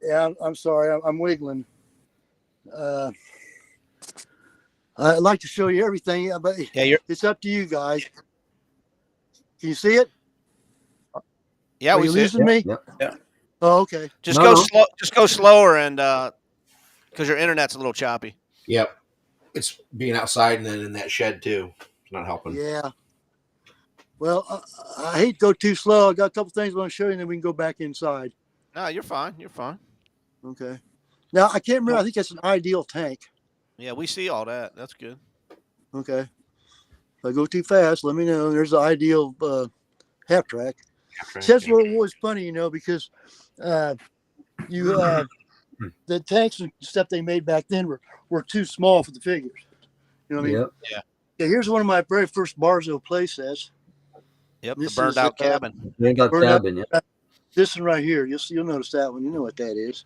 Yeah, I'm sorry, I'm wiggling. I'd like to show you everything, but Yeah, it's up to you guys. Can you see it? yeah, Are we you see it. losing me? Yeah. Oh, okay. Just No, go no. slow. Just go slower, and because your internet's a little choppy. Yep. It's being outside and then in that shed too. It's not helping. Yeah. Well, I hate to go too slow. I got a couple things I want to show you, and then we can go back inside. No, you're fine. You're fine. Okay. Now I can't remember. I think that's an ideal tank. Yeah, we see all that. That's good. Okay. If I go too fast, let me know. There's the ideal half track. See, that's what was funny, you know, because the tanks and stuff they made back then were too small for the figures. You know what I mean? Yep. Yeah, here's one of my very first Barzo play sets. Yep, This the burned is, out cabin. They got Burned out- cabin. Yeah. This one right here. You'll notice that one. You know what that is,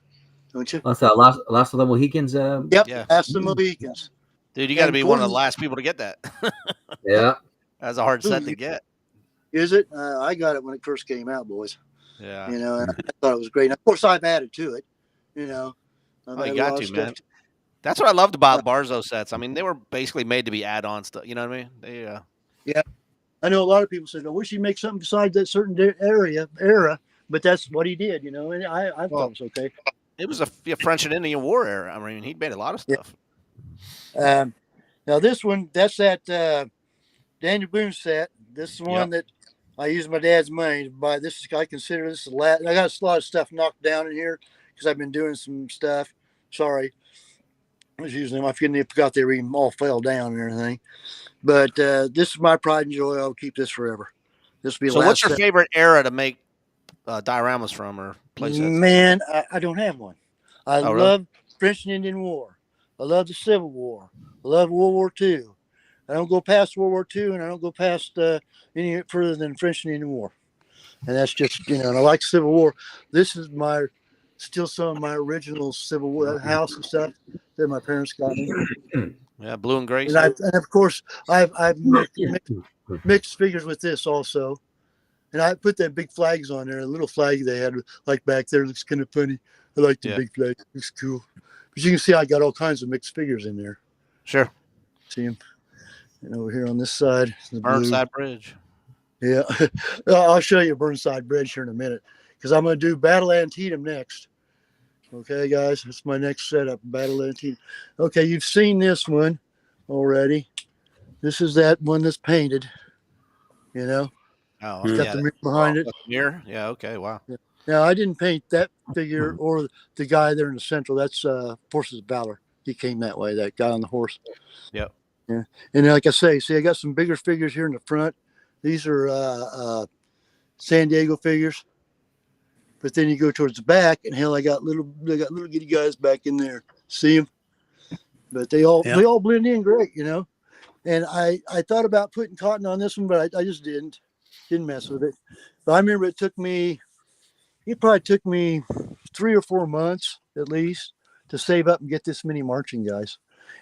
don't you? What's that? Last of the Mohicans. Yep. Yeah. That's the Mohicans. Dude, you got to And be one of the Gordon- last people to get that. Yeah. That's a hard set to get. Is it? I got it when it first came out, boys. Yeah. You know, and I thought it was great. And of course, I've added to it. You know. I've Oh, you added a got lot to, of man. stuff That's what I loved about Barzo sets. I mean, they were basically made to be add-on stuff. You know what I mean? They, I know a lot of people said, I wish he'd make something besides that certain era, but that's what he did, you know, and I thought it was okay. it was a French and Indian War era. I mean, he'd made a lot of stuff. Now this one, that's that Daniel Boone set. This is one that I used my dad's money to buy. I consider this the last. I got a lot of stuff knocked down in here because I've been doing some stuff. Sorry. I was using them. I forgot they even all fell down and everything. But this is my pride and joy. I'll keep this forever. This will be the So, last what's your set. favorite era to make dioramas from or playsets? Man, I don't have one. I Oh, really? love French and Indian War. I love the Civil War. I love World War II. I don't go past World War II, and I don't go past any further than French and Indian War. And that's just, you know, and I like Civil War. This is still some of my original Civil War house and stuff that my parents got me. Yeah, blue and gray. And of course, I've mixed figures with this also. And I put that big flags on there. A little flag they had, like back there, looks kind of funny. I like the big flag. It looks cool. But you can see I got all kinds of mixed figures in there. Sure. See them? And over here on this side, the Burnside Bridge. Yeah. I'll show you Burnside Bridge here in a minute because I'm going to do Battle Antietam next. Okay, guys, that's my next setup, Battle Antietam. Okay, you've seen this one already. This is that one that's painted, you know. Oh, It's got the mirror behind it. Mirror? Yeah, okay, wow. Now, I didn't paint that figure or the guy there in the central. That's Forces of Valor. He came that way, that guy on the horse. Yep. Yeah. And like I say, see, I got some bigger figures here in the front. These are San Diego figures. But then you go towards the back, and hell, I got little bitty guys back in there. See them? but they all Yeah. they all blend in great, you know. And I thought about putting cotton on this one, but I just didn't mess with it. But I remember it probably took me 3 or 4 months at least to save up and get this many marching guys.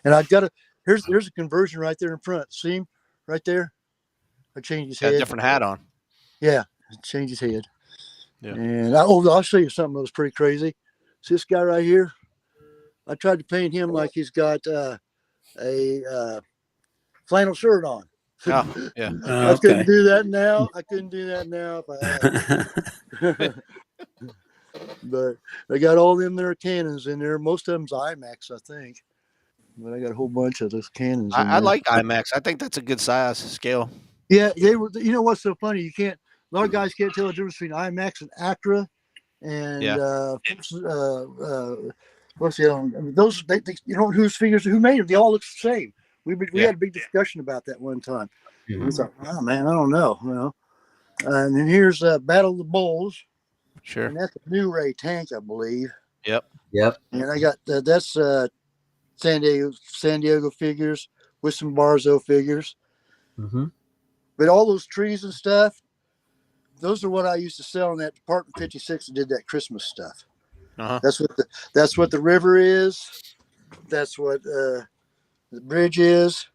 And I've got there's a conversion right there in front. See him right there? I changed his Got a head. different hat on. Yeah, change his head. Yeah. And I'll show you something that was pretty crazy. See this guy right here? I tried to paint him like he's got a flannel shirt on. Oh, yeah. I couldn't Okay. do that now. I couldn't do that now if I had to. But I got all them there cannons in there. Most of them's IMAX, I think. But I got a whole bunch of those cannons in I there. like IMAX. I think that's a good size scale. Yeah, they were. You know what's so funny? You can't. A lot of guys can't tell the difference between IMAX and Acura, and Yeah. what's the other one? I mean, those they you know whose figures who made them? They all look the same. We Yeah. had a big discussion about that one time. We thought, oh man, I don't know, you know. And then here's Battle of the Bulls, Sure. and that's a New Ray tank, I believe. Yep. And I got that's San Diego figures with some Barzo figures. Mm-hmm. But all those trees and stuff, those are what I used to sell in that Department 56 that did that Christmas stuff. Uh-huh. That's what the river is. That's what the bridge is.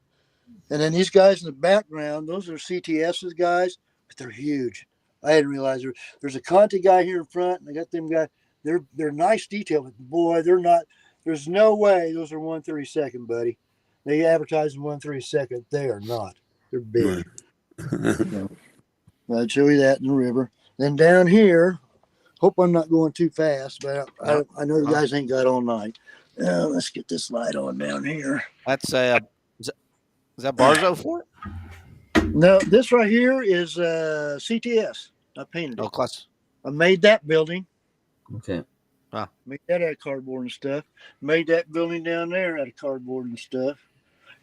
And then these guys in the background, those are CTS's guys, but they're huge. I didn't realize there's a Conti guy here in front, and I got them guys. They're nice detail, but boy, they're not. There's no way those are 1/32, buddy. They advertise in 1/32. They are not. They're big. I'd show you that in the river. Then down here, hope I'm not going too fast, but I know you guys ain't got all night. Let's get this light on down here. That's is that Barzo for it? No, this right here is CTS. I painted it. Oh, class. I made that building. Okay. Made that out of cardboard and stuff. Made that building down there out of cardboard and stuff.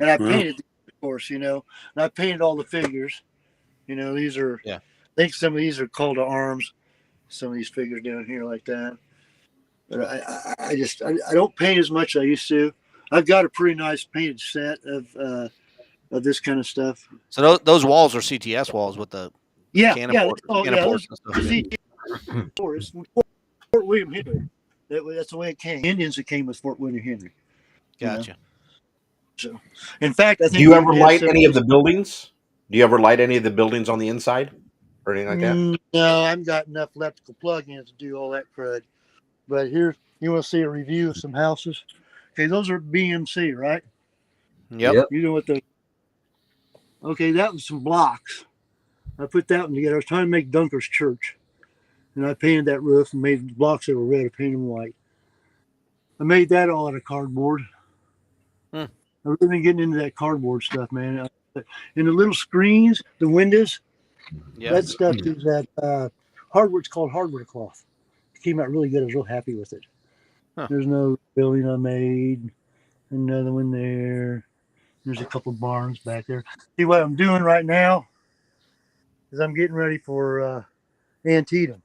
And I painted, of course, you know. And I painted all the figures. You know, these are. Yeah. I think some of these are called to arms. Some of these figures down here like that. But I don't paint as much as I used to. I've got a pretty nice painted set of this kind of stuff. So those walls are CTS walls with the cannon ports and stuff. CTS. Fort William Henry. That's the way it came. Indians that came with Fort William Henry. Gotcha. You know? So, in fact, I think. Do you ever light any of the buildings? Do you ever light any of the buildings on the inside or anything like that? No, I haven't got enough electrical plug-ins to do all that crud. But here, you want to see a review of some houses? Okay, those are BMC, right? Yep. You know what the? Okay, that was some blocks. I put that one together. I was trying to make Dunker's Church, and I painted that roof and made the blocks that were red. I painted them white. I made that all out of cardboard. I've really been getting into that cardboard stuff, man. And the little screens, the windows, that stuff is that hardware. It's called hardware cloth. It came out really good. I was real happy with it. There's no building I made. Another one there. There's a couple barns back there. See what I'm doing right now is I'm getting ready for Antietam.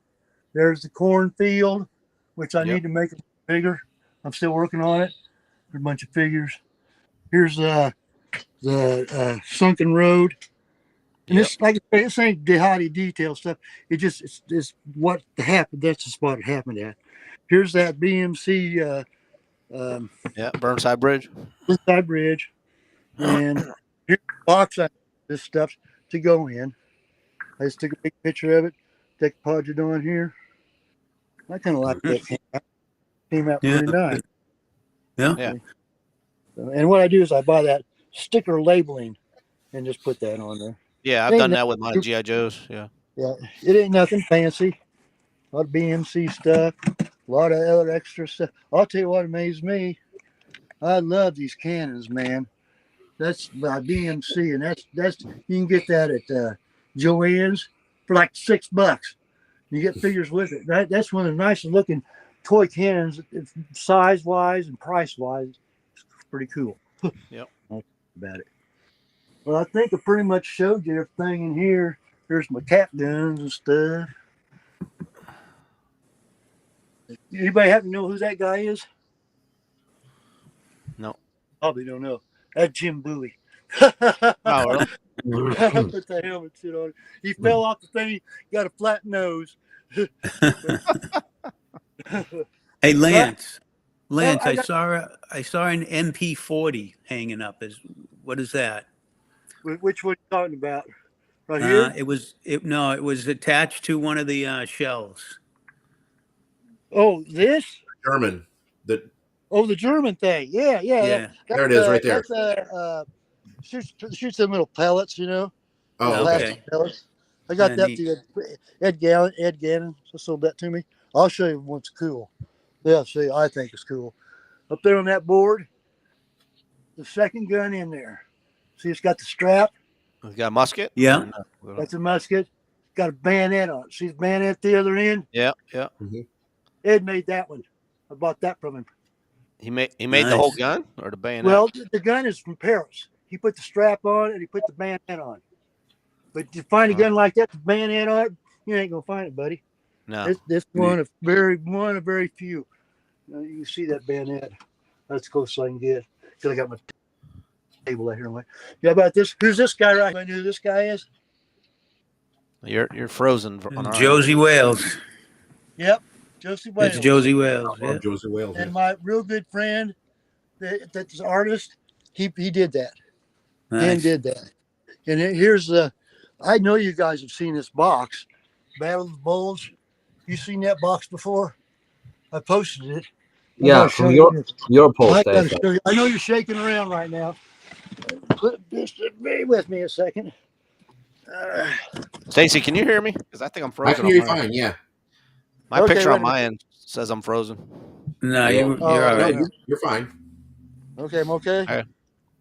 There's the cornfield, which I need to make it bigger. I'm still working on it. There's a bunch of figures. Here's the sunken road. And this, like I say, this ain't jihadi detail stuff. It's what happened. That's the spot it happened at. Here's that BMC. Burnside Bridge. Burnside Bridge. And here's the box of this stuff to go in. I just took a big picture of it. Take a project on here. I kind of like that. Came out pretty nice. Yeah. And what I do is I buy that sticker labeling and just put that on there. Yeah, I've done that with my G.I. Joes. Yeah. Yeah, it ain't nothing fancy. A lot of BMC stuff, a lot of other extra stuff. I'll tell you what amazed me. I love these cannons, man. That's by BMC, and that's you can get that at Joann's for like $6. You get figures with it. That's one of the nicest looking toy cannons, size wise and price wise. It's pretty cool. Yep. About it. Well, I think I pretty much showed you everything in here. There's my cap guns and stuff. Anybody happen to know who that guy is? No. Probably don't know. That's Jim Bowie. Oh, really? Put the helmet shit on. He fell off the thing. Got a flat nose. Hey, Lance. Lance, I I got- saw an MP40 hanging up. What is that? Which one you talking about? Right here? It was attached to one of the shells. Oh, this? German. The Oh, the German thing. Yeah. Yeah. There it is, right there. That's shoots them little pellets, you know. Oh, okay. Plastic pellets. I got Yeah, that neat. to Ed Gannon just sold that to me. I'll show you what's cool. Yeah, see, I think it's cool. Up there on that board, the second gun in there. See, it's got the strap. You got a musket? Yeah. No. That's a musket. Got a bayonet on it. See the bayonet at the other end? Yeah. Ed made that one. I bought that from him. He made the whole Nice. gun or the bayonet? Well, the gun is from Paris. He put the strap on and he put the bayonet on. But to find a gun like that, the bayonet on it, you ain't gonna find it, buddy. No. This one of very few. You can see that bayonet. That's the closest I can get. Because I got my table out here. Yeah, about this. Who's this guy right? I know who this guy is. You're frozen on our Josie Wales. Yep, Josie Wales. That's Josie Wales. Oh, Yeah. Josie Wales. And my real good friend, that's an artist. He did that. And Nice. did that. And here's the. I know you guys have seen this box, Battle of the Bulge. You seen that box before? I posted it. I'm Yeah, gonna from show your you. your post. I gotta show you. I know you're shaking around right now. Just be with me a second. Stacy, can you hear me? Because I think I'm I frozen. can hear you on mine. fine. Yeah. My Okay, picture wait on a my end says I'm frozen. No, Yeah. you're Oh, all No, right. you're fine. Okay, I'm okay.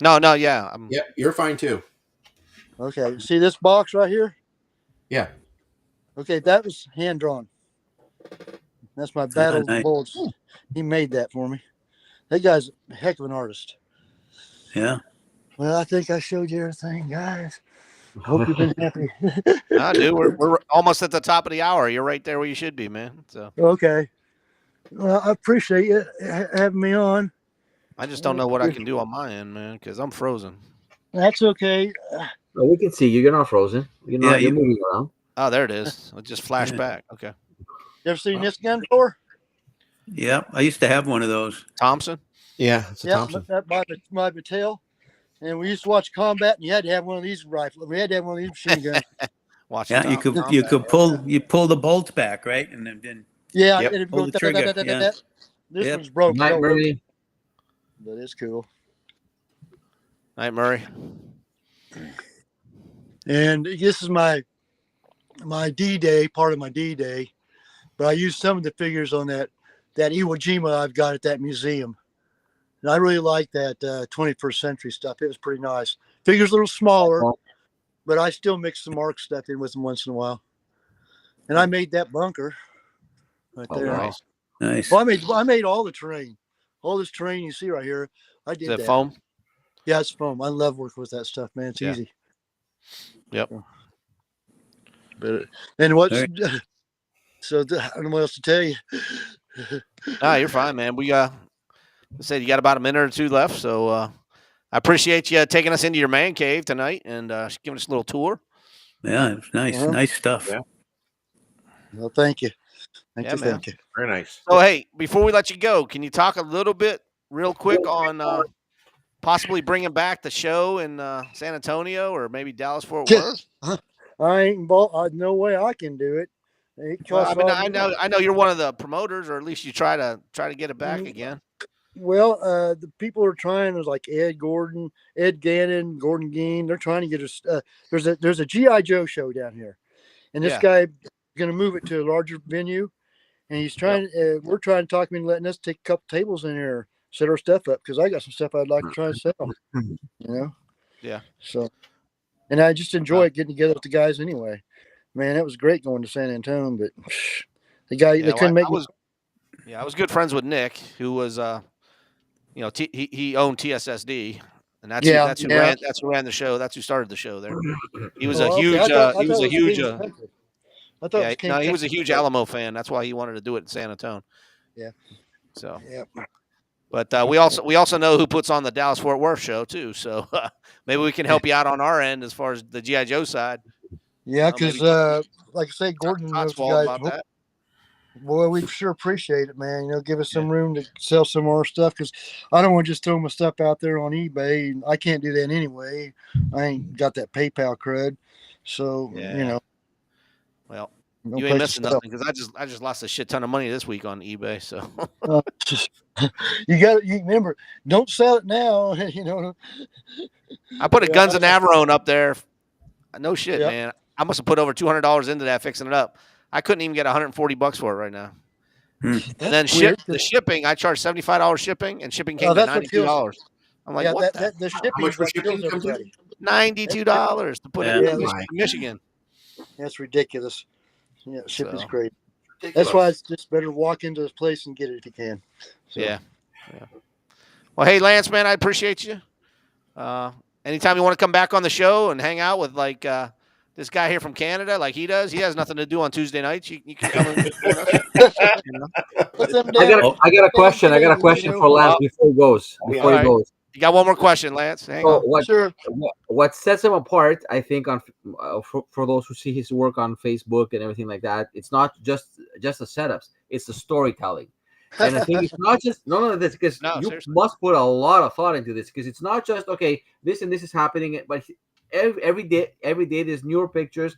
No, yeah. Yep, you're fine too. Okay, see this box right here? Yeah. Okay, that was hand drawn. That's my Battle of the nice. Bulge. He made that for me. That guy's a heck of an artist. Yeah. Well, I think I showed you everything, guys. Hope you've been happy. Dude, we're almost at the top of the hour. You're right there where you should be, man. So Okay. Well, I appreciate you having me on. I just don't know what I can do on my end, man, because I'm frozen. That's okay. Oh, we can see you. You're not frozen. You're not. You're moving around. Oh, there it is. It just flashed Yeah. back. Okay. You ever seen this gun before? Yeah. I used to have one of those. Thompson? Yeah, it's a Yeah, Thompson. that my Battelle. And we used to watch combat, and you had to have one of these rifles. We had to have one of these machine guns. Watch Yeah, the you could pull the bolts back, right? And then Yeah, Yep. and it Pull goes the trigger, yeah. This Yep. one's broken. Night, Murray. But it's cool. Night, Murray. And this is my D-Day, part of my D-Day. But I used some of the figures on that Iwo Jima I've got at that museum. And I really like that 21st century stuff. It was pretty nice. Figures a little smaller, but I still mix some Mark stuff in with them once in a while. And I made that bunker right Oh, there. wow. nice. Well, I made all the terrain. All this terrain you see right here. I did Is that that. foam? Yeah, it's foam. I love working with that stuff, man. It's Yeah. easy. Yep. But and what's All so I don't know what else to tell you. No, you're fine, man. We said you got about a minute or two left, so I appreciate you taking us into your man cave tonight and giving us a little tour. Yeah, it's nice. Uh-huh. Nice stuff. Yeah. Well, thank you. Yeah, man. Thank you. Very nice. So, hey, before we let you go, can you talk a little bit, real quick, on possibly bringing back the show in San Antonio or maybe Dallas Fort Worth? I ain't involved. No way I can do it. It Well, costs I mean, all I know you're one of the promoters, or at least you try to get it back again. Well, the people are trying. There's like Ed Gannon, Gordon Gein. They're trying to get us. There's a GI Joe show down here, and this Yeah. guy is going to move it to a larger venue, and he's trying. We're trying to talk him into letting us take a couple tables in here, set our stuff up because I got some stuff I'd like to try and sell. You know. Yeah. So, and I just enjoy getting together with the guys anyway. Man, it was great going to San Antonio, but the guy Yeah, they couldn't make. I was good friends with Nick, who was he owned TSSD, and that's who ran the show. That's who started the show there. He was a huge he was a huge Alamo fan. That's why he wanted to do it in San Antonio. Yeah. So Yeah. But we also know who puts on the Dallas Fort Worth show too. So maybe we can help you out on our end as far as the GI Joe side. Yeah, Maybe because like I say, Gordon Todd's knows you fault guys. about that. Boy, we sure appreciate it, man. Give us some Yeah. room to sell some more stuff because I don't want to just throw my stuff out there on eBay. I can't do that anyway. I ain't got that PayPal crud. So, Yeah. Well, no you ain't place to missing sell. nothing because I just lost a shit ton of money this week on eBay. So You remember, don't sell it now. I put a Yeah, Guns and Navarone up there. No shit, yeah. man. I must have put over $200 into that fixing it up. I couldn't even get $140 for it right now. And then That's weird. the shipping, I charged $75 shipping, and shipping came to That's what kills it. $92. I'm like, Yeah, what the How shipping much is for what shipping kills comes in? everybody. $92 to put it Yeah. in Yeah, Michigan. that's ridiculous. Yeah, shipping's So, great. That's Ridiculous. why it's just better walk into this place and get it if you can. So. yeah. Well, hey, Lance, man, I appreciate you. Anytime you want to come back on the show and hang out with like this guy here from Canada, like he does, he has nothing to do on Tuesday nights. You can come and join us. You know? Put them I down. got a question. I got a question for Lance before he goes. Before All he right. goes. You got one more question, Lance? Hang So on. Sure. what sets him apart, I think, on for those who see his work on Facebook and everything like that, it's not just the setups; it's the storytelling. And I think it's not just this because No, you seriously. must put a lot of thought into this because it's not just okay, this and this is happening, but every day there's newer pictures.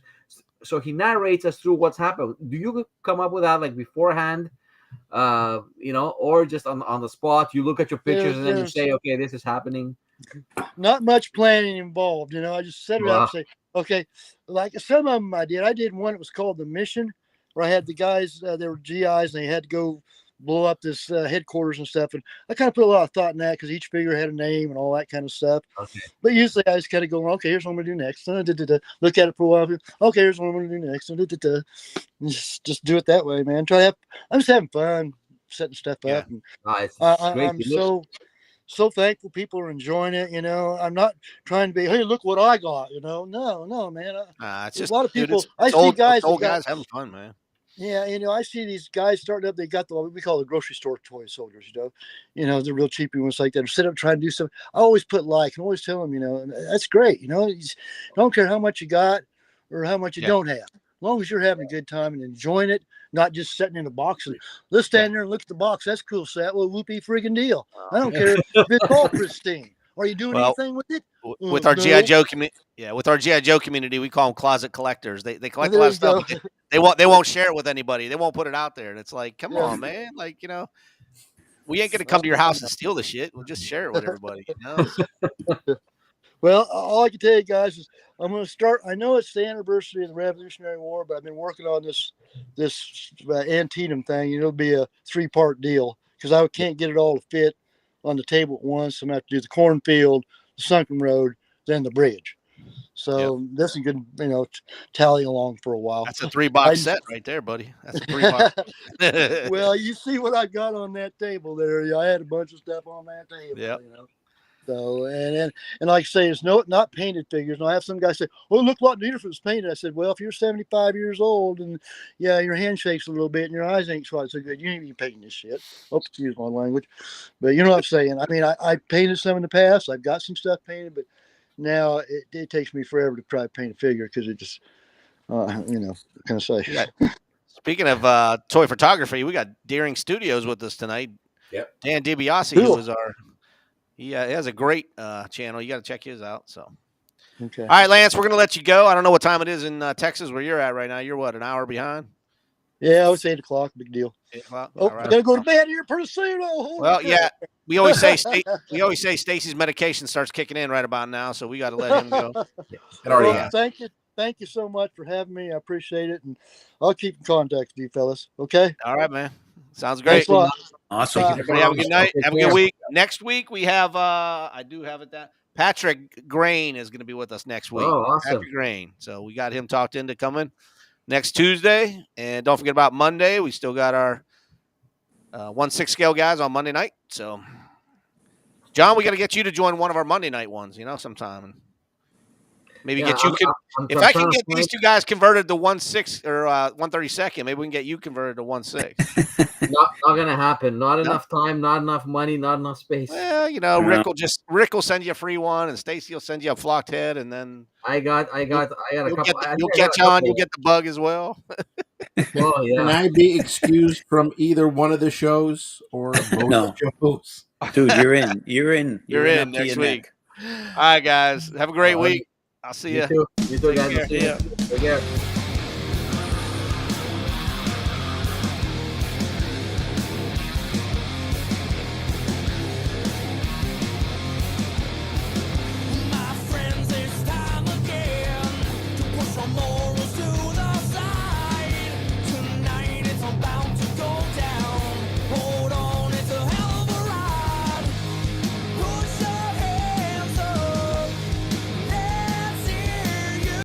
So he narrates us through what's happened. Do you come up with that like beforehand? Or just on the spot, you look at your pictures and then you There's say, okay, this is happening. not much planning involved. I just set it up Wow. and say, okay, like some of them I did one that was called The Mission, where I had the guys, they were GIs and they had to go blow up this headquarters and stuff. And I kind of put a lot of thought in that because each figure had a name and all that kind of stuff. Okay. But usually I just kind of go, okay, here's what I'm going to do next. Look at it for a while. Okay, here's what I'm going to do next. Just do it that way, man. I'm just having fun setting stuff up. And It's great. I'm so thankful people are enjoying it. I'm not trying to be, hey, look what I got. No, man. It's There's just a lot of dude, people. it's I see old, guys. old guys having fun, man. Yeah, I see these guys starting up. They got what we call the grocery store toy soldiers. The real cheapy ones like that. Sit up trying to do something. I always put like and always tell them, that's great. Don't care how much you got or how much you don't have. As long as you're having a good time and enjoying it, not just sitting in a box and let's stand there and look at the box. That's cool, set. Well, whoopee friggin' deal. I don't care if it's all pristine. Are you doing anything with it? With our No. GI Joe community, with our GI Joe community, we call them closet collectors. They collect a There lot you of stuff. go. But they won't share it with anybody. They won't put it out there. And it's like, come Yeah. on, man. Like, we ain't gonna come to your house and steal the shit. We'll just share it with everybody. Well, all I can tell you guys is I'm going to start. I know it's the anniversary of the Revolutionary War, but I've been working on this Antietam thing. It'll be a 3-part deal because I can't get it all to fit on the table at once. So I'm going to have to do the cornfield, the sunken road, then the bridge. So this is good, tally along for a while. That's a 3-box set right there, buddy. That's a 3-box. Well, you see what I got on that table there. I had a bunch of stuff on that table. Yep. So and like I say, it's not painted figures. And I have some guys say, "Oh, it looked a lot neater if it was painted." I said, "Well, if you're 75 years old and your hand shakes a little bit and your eyes ain't quite so good, you ain't even painting this shit." Oops, excuse my language, but you know what I'm saying. I mean, I painted some in the past. I've got some stuff painted, but now it takes me forever to try to paint a figure because it just, what can I say? Speaking of toy photography, we got Deering Studios with us tonight. Yep. Dan DiBiase, Cool. who is he has a great channel. You got to check his out. So, Okay. all right, Lance, we're gonna let you go. I don't know what time it is in Texas where you're at right now. You're what, an hour behind? Yeah, it's 8 o'clock. Big deal. 8 o'clock. Oh, All right. I gotta go to bed here pretty soon. Well, yeah. We always say Stacy's medication starts kicking in right about now, so we got to let him go. It already Well, has. thank you so much for having me. I appreciate it, and I'll keep in contact with you fellas. Okay. All right, man. Sounds great. Thanks a lot. Awesome. Everybody have a good night. Take Have a care. good week. Next week we have I do have it down. Patrick Grain is going to be with us next week. Oh, awesome. Patrick Grain. So we got him talked into coming next Tuesday, and don't forget about Monday. We still got our 1/6 scale guys on Monday night. So, John, we got to get you to join one of our Monday night ones. Sometime. Maybe Yeah, get you. I'm If I can trying to get these find- two guys converted to 1/6 or 1/32nd, maybe we can get you converted to 1/6. not gonna happen. Not No? enough time, not enough money, not enough space. Well, Rick will send you a free one, and Stacy will send you a flocked head, and then I got a you'll couple. I you'll think I got catch a on. couple. You'll get the bug as well. Oh Can yeah. I be excused from either one of the shows or both No. shows? Dude, you're in. You're in. You're in up to next your week. neck. All right, guys. Have a great week. I'll see You you. too. You too, Take guys. care. See you. Take care.